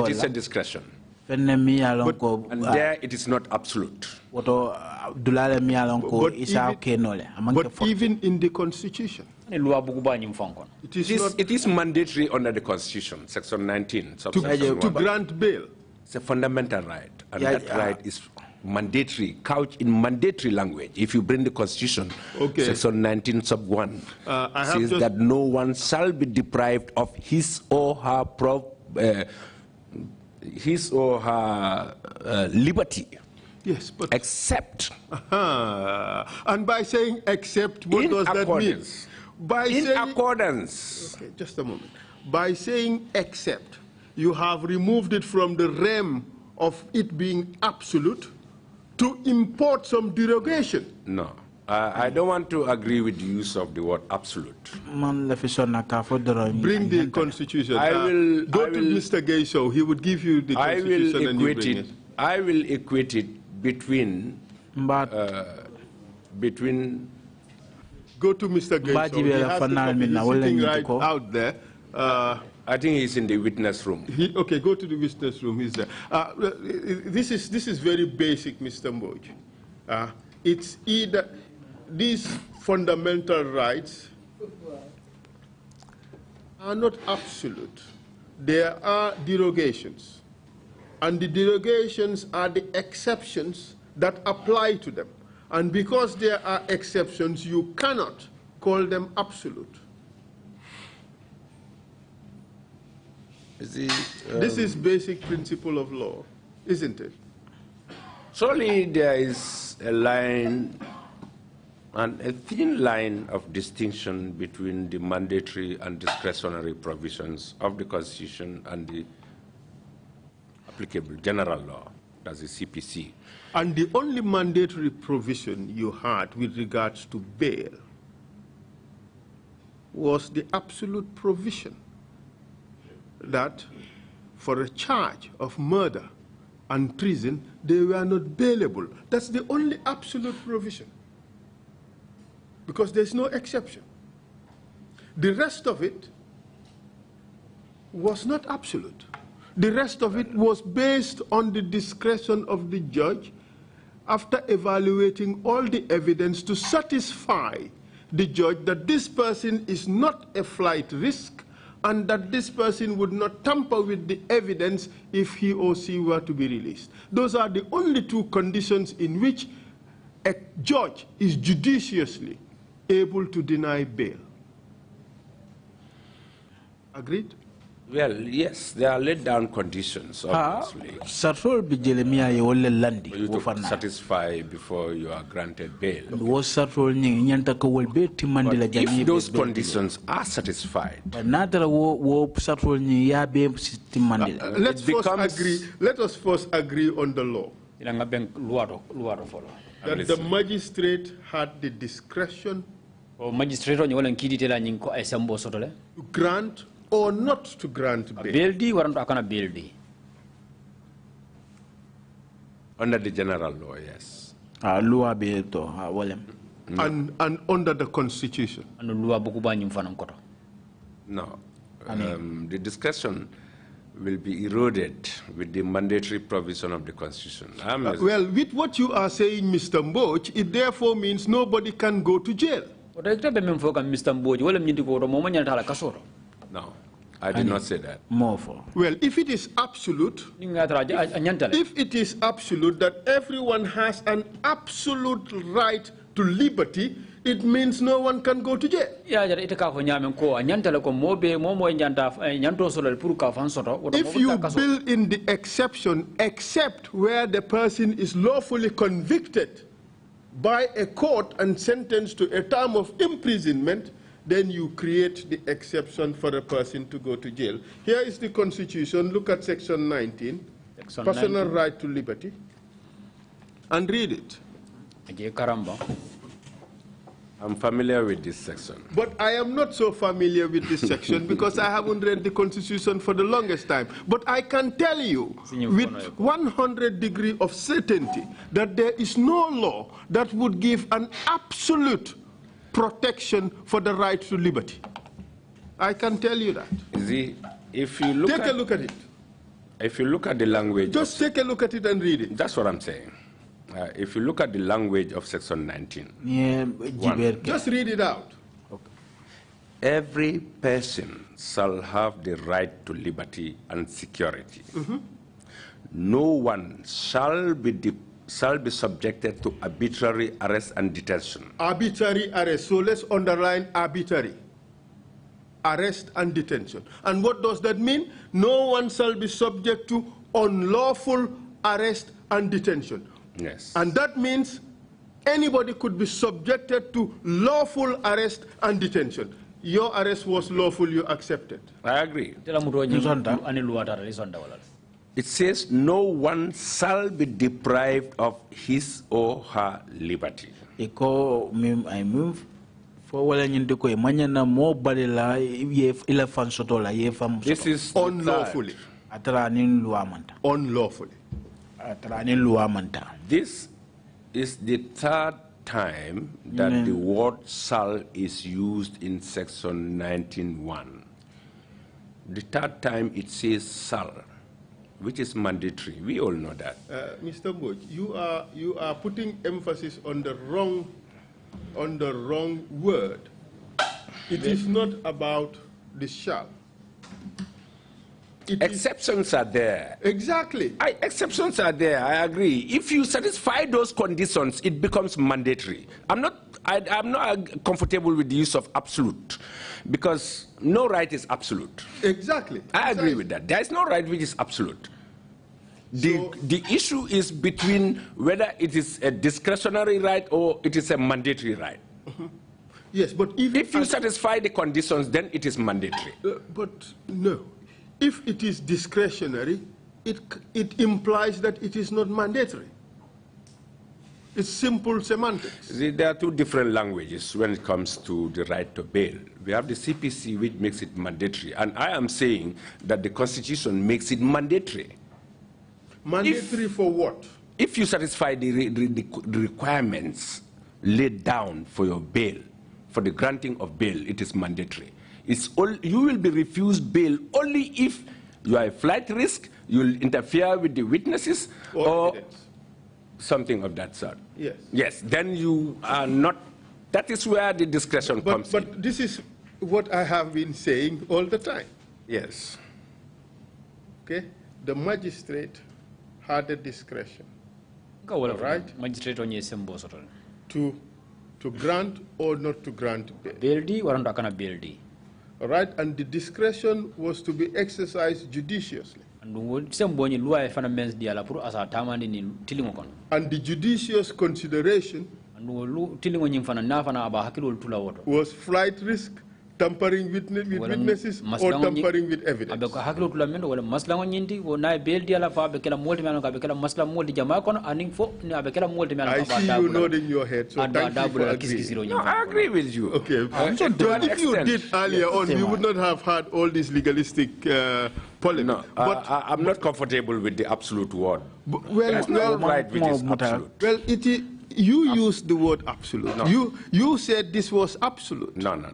it is a discretion. And there it is not absolute. But even in the Constitution, it is mandatory under the Constitution, Section 19. To grant bail. It's a fundamental right, and that right is mandatory, couch in mandatory language. If you bring the Constitution, Section 19 sub 1 says that no one shall be deprived of his or her liberty. Yes, but except. And by saying except, what does that mean? In accordance. Okay, just a moment. By saying except, you have removed it from the realm of it being absolute to import some derogation. No. I don't want to agree with the use of the word absolute. Bring the Constitution. Go to Mr. Gay Show. He would give you the Constitution and you bring it. I will equate it between Go to Mr. Gay Show. He has the copy. He's sitting right out there. I think he's in the witness room. Okay, go to the witness room. He's there. This is very basic, Mr. Mboge. It's either these fundamental rights are not absolute. There are derogations. And the derogations are the exceptions that apply to them. And because there are exceptions, you cannot call them absolute. This is basic principle of law, isn't it? Surely there is a line, and a thin line of distinction between the mandatory and discretionary provisions of the Constitution and the applicable general law, that's the CPC. And the only mandatory provision you had with regards to bail was the absolute provision that for a charge of murder and treason, they were not bailable. That's the only absolute provision, because there's no exception. The rest of it was not absolute. The rest of it was based on the discretion of the judge after evaluating all the evidence to satisfy the judge that this person is not a flight risk and that this person would not tamper with the evidence if he or she were to be released. Those are the only two conditions in which a judge is judiciously able to deny bail. Agreed? Well, yes, there are laid down conditions, obviously. For you to satisfy before you are granted bail. But if those conditions are satisfied, let us first agree on the law. That the magistrate had the discretion to grant or not to grant bail. Under the general law, yes. And under the Constitution. No. The discretion will be eroded with the mandatory provision of the Constitution. Well, with what you are saying, Mr. Mboge, it therefore means nobody can go to jail. No, I did not say that. Well, if it is absolute, that everyone has an absolute right to liberty, it means no one can go to jail. If you build in the exception, except where the person is lawfully convicted by a court and sentenced to a term of imprisonment, then you create the exception for a person to go to jail. Here is the Constitution. Look at Section 19, personal right to liberty, and read it. I'm familiar with this section. But I am not so familiar with this section because I haven't read the Constitution for the longest time. But I can tell you with 100 degrees of certainty that there is no law that would give an absolute protection for the right to liberty. I can tell you that. If you look take a look at it. If you look at the language... Just take a look at it and read it. That's what I'm saying. If you look at the language of Section 19, just read it out. Okay. Every person shall have the right to liberty and security. No one shall be shall be subjected to arbitrary arrest and detention. Arbitrary arrest. So let's underline arbitrary. Arrest and detention. And what does that mean? No one shall be subject to unlawful arrest and detention. Yes. And that means anybody could be subjected to lawful arrest and detention. Your arrest was lawful, you accepted. I agree. It says no one shall be deprived of his or her liberty. This is unlawfully. Unlawfully. This is the third time that the word shall is used in section 19.1. The third time it says shall, which is mandatory. We all know that. Mr. Mboge, you are putting emphasis on the wrong word. It is not about the shall. Exceptions are there. Exactly. Exceptions are there. I agree. If you satisfy those conditions, it becomes mandatory. I'm not comfortable with the use of absolute, because no right is absolute. Exactly. I agree with that. There is no right which is absolute. The issue is between whether it is a discretionary right or it is a mandatory right. Yes, but if you satisfy the conditions, then it is mandatory. But no. If it is discretionary, it implies that it is not mandatory. It's simple semantics. There are two different languages when it comes to the right to bail. We have the CPC, which makes it mandatory, and I am saying that the Constitution makes it mandatory. Mandatory for what? If you satisfy the requirements laid down for your bail, for the granting of bail, it is mandatory. You will be refused bail only if you are a flight risk, you will interfere with the witnesses, or something of that sort. Yes. Yes, then you are not, that is where the discretion comes in. But this is what I have been saying all the time. Yes. Okay? The magistrate had a discretion, right? Magistrate on your to grant or not to grant bail. Baildi or not baildi. All right, and the discretion was to be exercised judiciously. And the judicious consideration was flight risk, tampering with witnesses, or tampering with evidence. I see you nodding your head, so thank you for agreeing. No, I agree with you. Okay. So if you did earlier on, we would not have had all this legalistic polemic. No, but I'm not comfortable with the absolute word. Well, right, which is absolute. Well, you used the word absolute. No. You said this was absolute. No.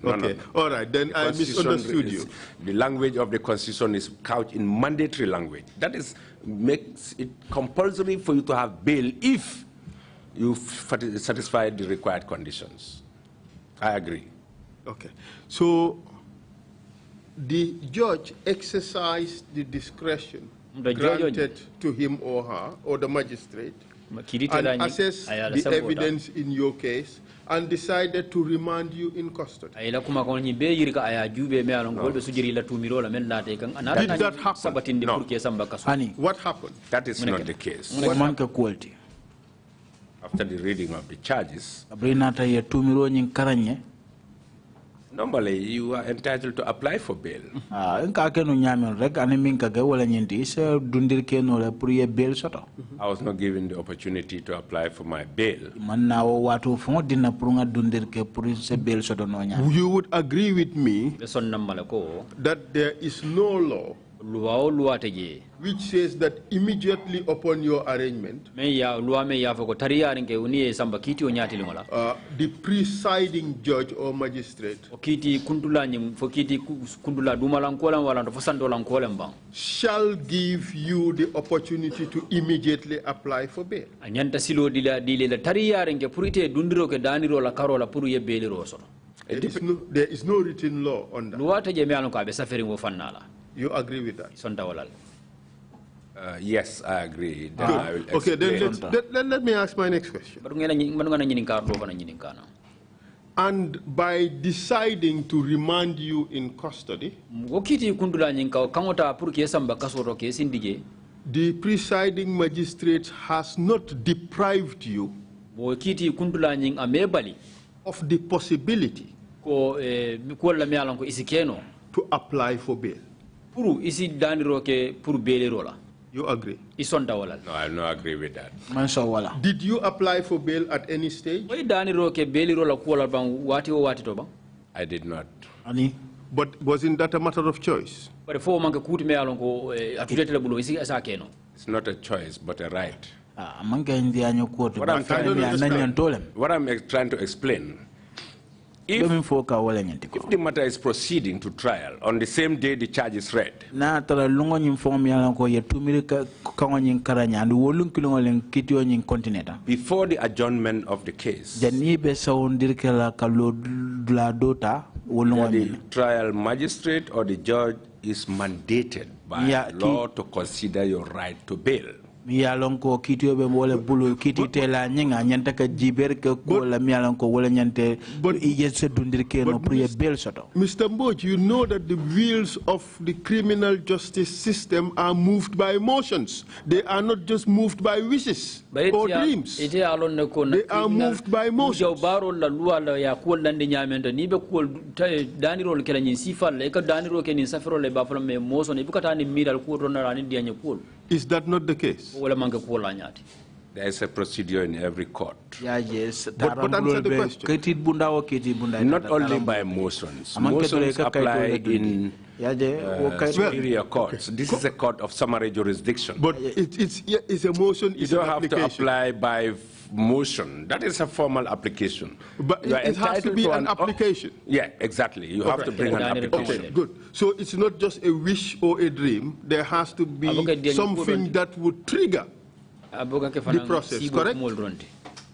Okay, all right, then I misunderstood you. The language of the Constitution is couched in mandatory language. That is, makes it compulsory for you to have bail if you satisfy the required conditions. I agree. Okay, so the judge exercised the discretion granted to him or her, or the magistrate, and assessed the evidence in your case, and decided to remand you in custody. Did that happen? No. What happened? That is not the case. After the reading of the charges, normally you are entitled to apply for bail. I was not given the opportunity to apply for my bail. You would agree with me that there is no law which says that immediately upon your arraignment, the presiding judge or magistrate shall give you the opportunity to immediately apply for bail. There is no written law on that. You agree with that? Yes, I agree. Then I will Okay, explain. then let me ask my next question. And by deciding to remand you in custody, the presiding magistrate has not deprived you of the possibility to apply for bail. You agree? No, I don't agree with that. Did you apply for bail at any stage? I did not. But wasn't that a matter of choice? It's not a choice, but a right. What I'm trying to explain, if the matter is proceeding to trial on the same day the charge is read, before the adjournment of the case, the trial magistrate or the judge is mandated by law to consider your right to bail. Miyalonko kitio be mole bulu kiti tela nyinga nyanta ka jiber ka ko la miyalonko wala nyante yese dundir ke no priye bel soto. Mr. Mboge, you know that the wheels of the criminal justice system are moved by emotions. They are not just moved by wishes or dreams. They are moved by emotions. Is that not the case? There is a procedure in every court. Yeah, yes. But answer the question. Not only by motions. Motions apply in superior courts. This is a court of summary jurisdiction. But it's a motion. You don't have to apply by motion. That is a formal application. But it has to be an application. Yeah, exactly. You have to bring an application. Okay, good. So it's not just a wish or a dream. There has to be something that would trigger the process, correct?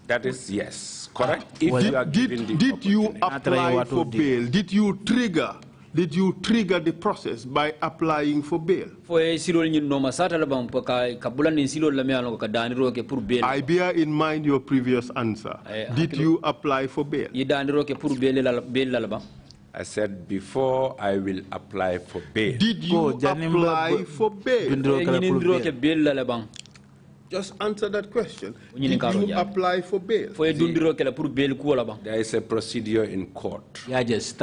That is, yes, correct. If you are did you apply for bail? Did you trigger the process by applying for bail? I bear in mind your previous answer. Did you apply for bail? I said before I will apply for bail. Did you apply for bail? Just answer that question. Did you apply for bail? There is a procedure in court. Just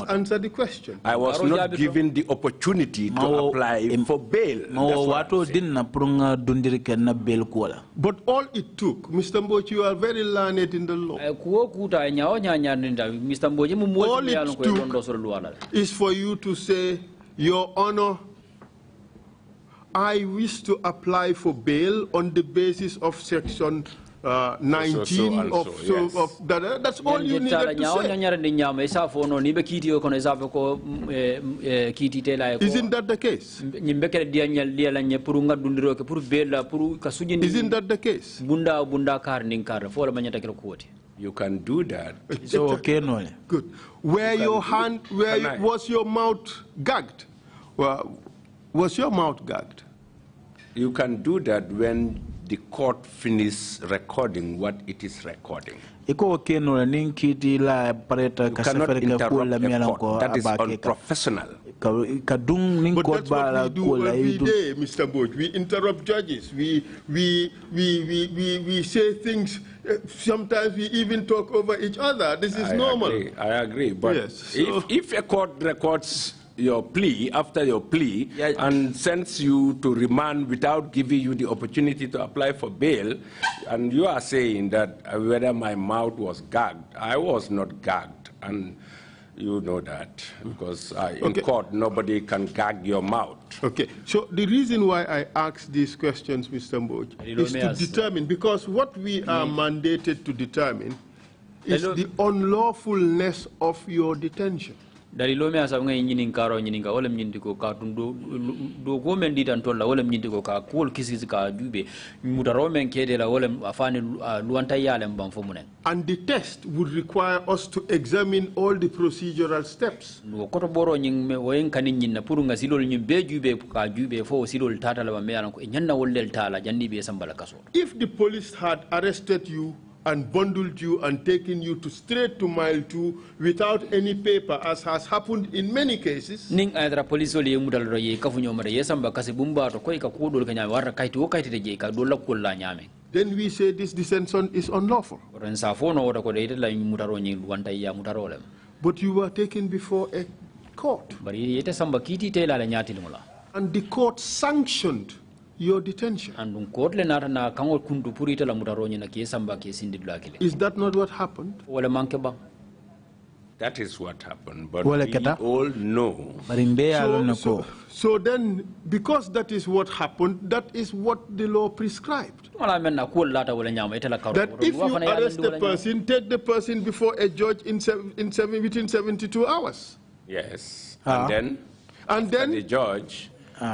answer the question. I was not given the opportunity to apply for bail. But all it took, Mr. Mboge, you are very learned in the law. All it took is for you to say, Your Honor, I wish to apply for bail on the basis of section 19 of that. That's all you needed to say. Isn't that the case? Isn't that the case? You can do that. So okay, no. Good. Was your mouth gagged? Was your mouth gagged? You can do that when the court finishes recording what it is recording. You cannot interrupt a court. That is unprofessional. But that's what we do every day, Mr. Mboge. We interrupt judges. We say things. Sometimes we even talk over each other. This is normal. I agree. But yes, if a court records your plea, after your plea, and sends you to remand without giving you the opportunity to apply for bail, and you are saying that whether my mouth was gagged, I was not gagged, and you know that, because in court, nobody can gag your mouth. Okay, so the reason why I ask these questions, Mr. Mboge, is to determine, because what we are mandated to determine is the unlawfulness of your detention. dari lo me asa ngai nyinin karo nyinin ka wala nyindi ko ka do go men di tan tolla wala nyindi ko ka kol kisi ka jube mutaro men kede la wala afani luanta yale mbam fo munen. And the test would require us to examine all the procedural steps. No koto boro nyin me woyen kanin nyin na puru nga silol nyin be jube ka jube fo silol tata la me yalan ko nyanna wollel tala jandi be sambala kaso. If the police had arrested you and bundled you and taken you to straight to mile 2 without any paper, as has happened in many cases, ning adra police oli mudal ro ye kafu nyomare yesamba kasi bumba to koy ka kodol kanya warra kayti wo kayti de je ka do lakol la nyame. Then we say this detention is unlawful. But you were taken before a court. And the court sanctioned your detention. Is that not what happened? That is what happened, but we all know. So then, because that is what happened, that is what the law prescribed. That if you arrest a person, take the person before a judge within 72 hours. Yes, and then the judge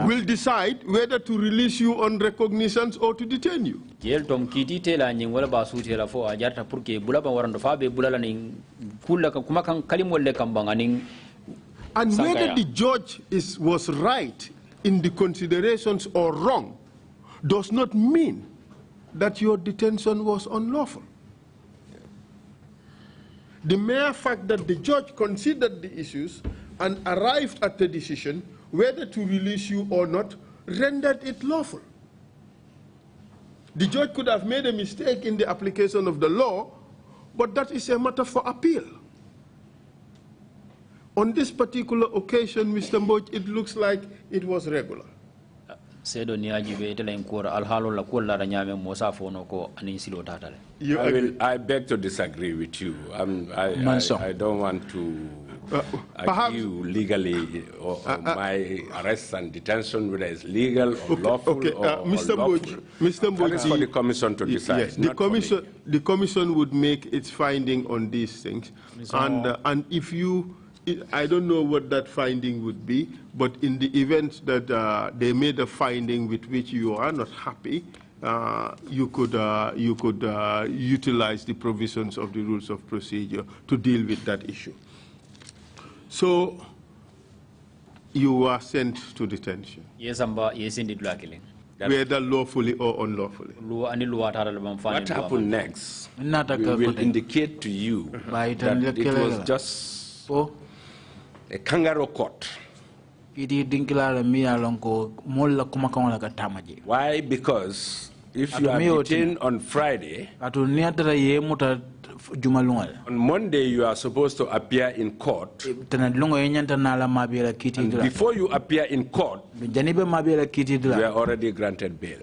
will decide whether to release you on recognitions or to detain you. And whether the judge was right in the considerations or wrong does not mean that your detention was unlawful. The mere fact that the judge considered the issues and arrived at the decision whether to release you or not rendered it lawful. The judge could have made a mistake in the application of the law, but that is a matter for appeal. On this particular occasion, Mr. Mboge, it looks like it was regular. I beg to disagree with you. I don't want to argue legally or my arrest and detention, whether it's legal or lawful or Mr. Mboge, that is for the commission to decide. Yes, the commission would make its finding on these things, and if you, I don't know what that finding would be, but in the event that they made a finding with which you are not happy, you could utilize the provisions of the rules of procedure to deal with that issue. So you were sent to detention. Yes, indeed, luckily. Whether lawfully or unlawfully. What happened next? We will indicate to you that it was just a kangaroo court. Why? Because if you are detained on Friday, on Monday you are supposed to appear in court. And before you appear in court, you are already granted bail.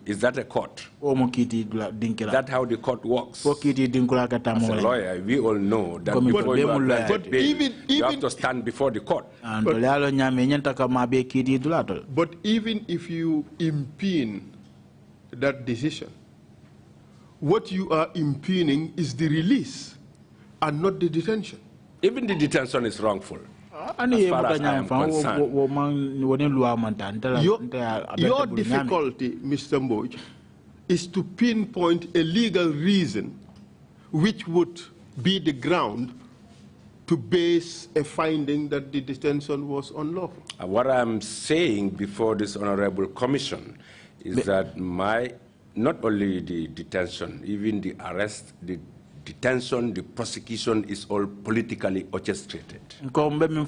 Is that a court? That's how the court works. As a lawyer, we all know that before you are granted bail, you have to stand before the court. But even if you impugn that decision, what you are impugning is the release and not the detention. Even the detention is wrongful. As far as I am concerned. Your difficulty, Mr. Mboge, is to pinpoint a legal reason which would be the ground to base a finding that the detention was unlawful. What I'm saying before this honorable commission is that not only the detention, even the arrest, the detention, the prosecution is all politically orchestrated. Commission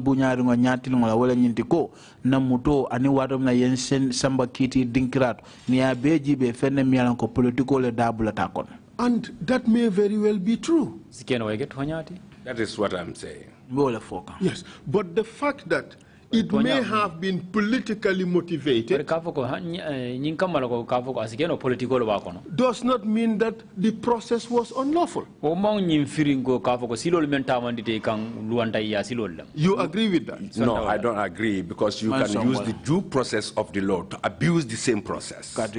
bunyari ngo nyati ngola wala nyintiko na muto ani wadom na yensen samba kiti dinkrat ni abeji be fenne mialan ko political le dabula takon. And that may very well be true. That is what I'm saying. Yes, but the fact that it may have been politically motivated, does not mean that the process was unlawful. You agree with that? No, I don't agree, because you can use the due process of the law to abuse the same process. And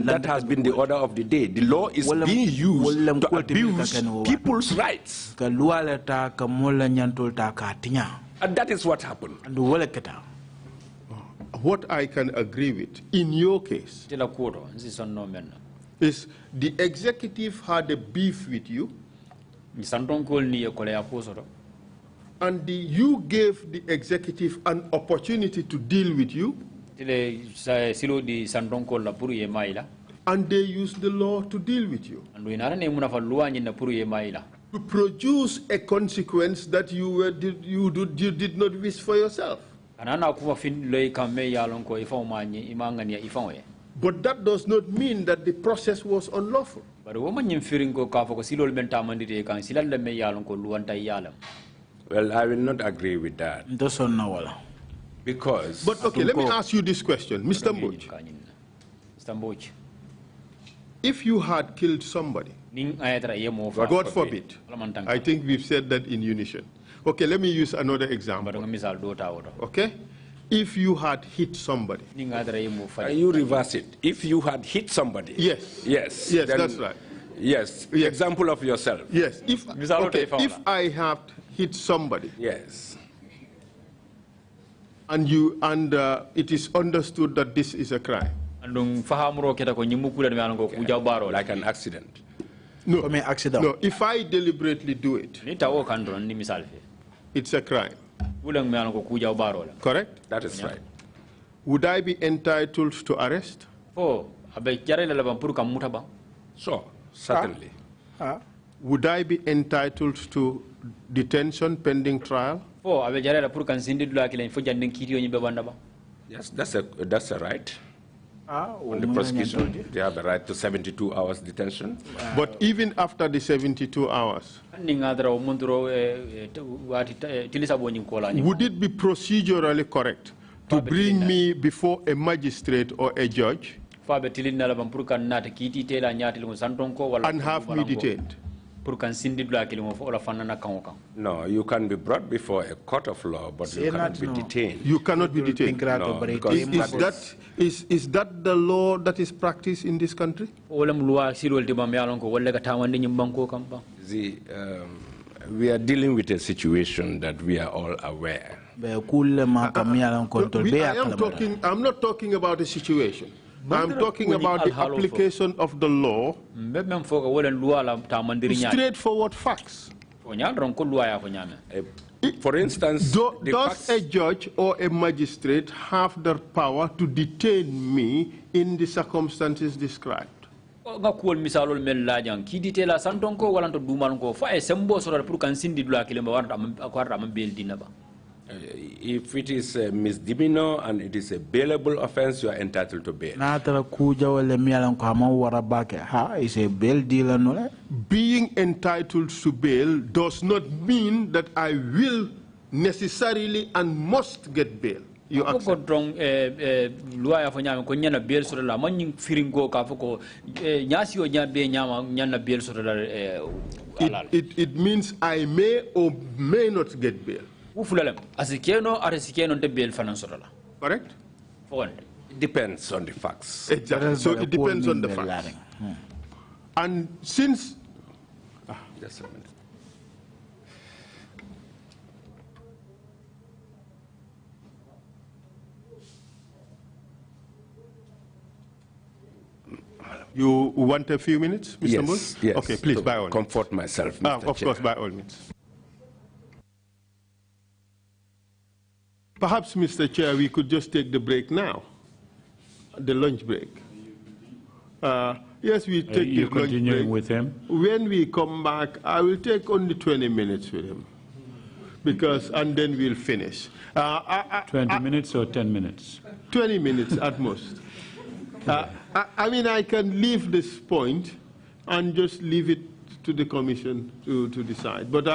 that has been the order of the day. The law is being used to abuse people's rights. And that is what happened. What I can agree with, in your case, is the executive had a beef with you, and you gave the executive an opportunity to deal with you, and they used the law to deal with you, to produce a consequence that you did not wish for yourself. But that does not mean that the process was unlawful. Well, I will not agree with that. Because... But okay, let me ask you this question, Mr. Mboge. If you had killed somebody, God forbid, I think we've said that in unison. Okay, let me use another example. Okay? If you had hit somebody. You reverse it. If you had hit somebody. Yes. Yes. Yes, that's right. Yes. Example of yourself. Yes. If I have hit somebody. Yes. And it is understood that this is a crime. Like an accident. No. No, if I deliberately do it, it's a crime. Correct? That is right. Would I be entitled to arrest? Sure, certainly. Would I be entitled to detention pending trial? Yes, that's a right. On the prosecution, they have a right to 72 hours detention. But even after the 72 hours, would it be procedurally correct to bring me before a magistrate or a judge and have me detained? No, you can be brought before a court of law, but you cannot be detained. You cannot be detained. No, is that the law that is practiced in this country? We are dealing with a situation that we are all aware. I'm not talking about the situation. I'm talking about the application of the law, straightforward facts. For instance, does a judge or a magistrate have the power to detain me in the circumstances described? If it is a misdemeanor and it is a bailable offense, you are entitled to bail. Being entitled to bail does not mean that I will necessarily and must get bail. You accept? It means I may or may not get bail. Correct? It depends on the facts. Exactly. So it depends on the facts. And since... Just a minute. You want a few minutes, Mr. Yes, Mboge? yes. Okay, please, by all means. Comfort myself, Mr. Of course, by all means. Perhaps, Mr. Chair, we could just take the break now, the lunch break. Yes, we take the lunch break. Continuing with him? When we come back, I will take only 20 minutes with him, and then we'll finish. 20 minutes or 10 minutes? 20 minutes at most. I mean, I can leave this point and just leave it to the commission to decide. But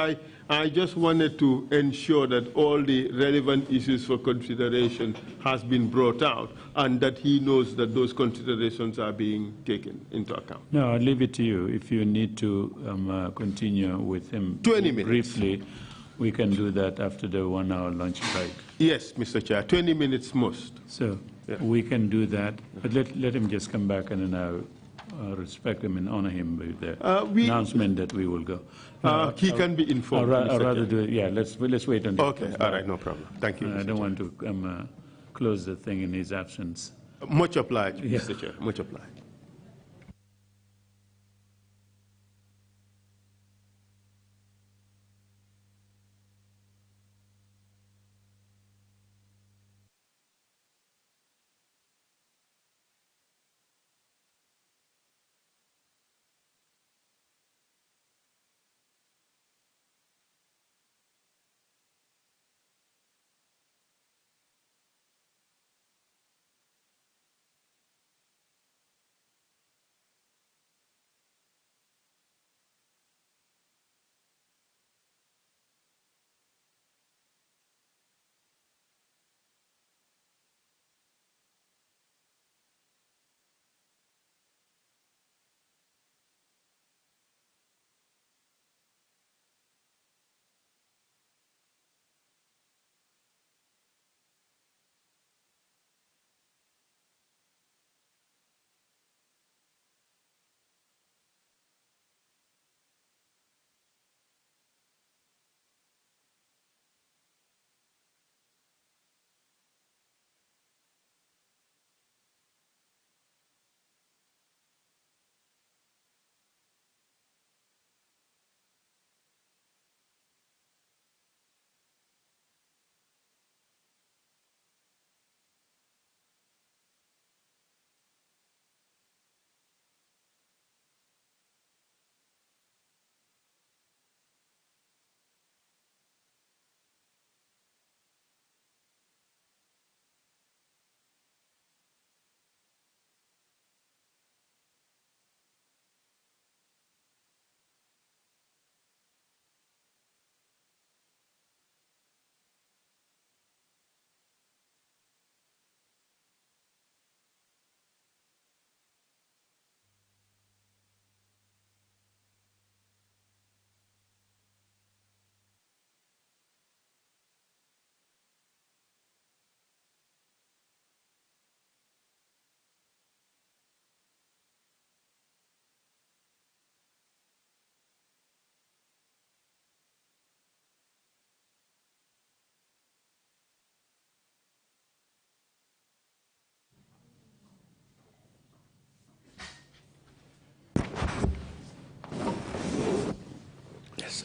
I just wanted to ensure that all the relevant issues for consideration has been brought out and that he knows that those considerations are being taken into account. No, I'll leave it to you. If you need to continue with him 20 minutes. briefly, we can do that after the 1 hour lunch break. Yes, Mr. Chair, 20 minutes most. So we can do that, but let him just come back and then I'll respect him and honor him with the announcement that we will go. He can be informed. I'd rather do it. Yeah, let's wait until. Okay, all right, no problem. Thank you. I don't want to close the thing in his absence. Much obliged, Mr. Chair. Much obliged.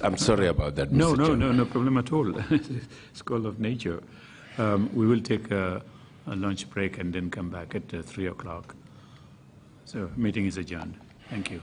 I'm sorry about that, Mr. No Chairman. problem at all. It's call of nature. We will take a lunch break and then come back at 3 o'clock. So meeting is adjourned. Thank you.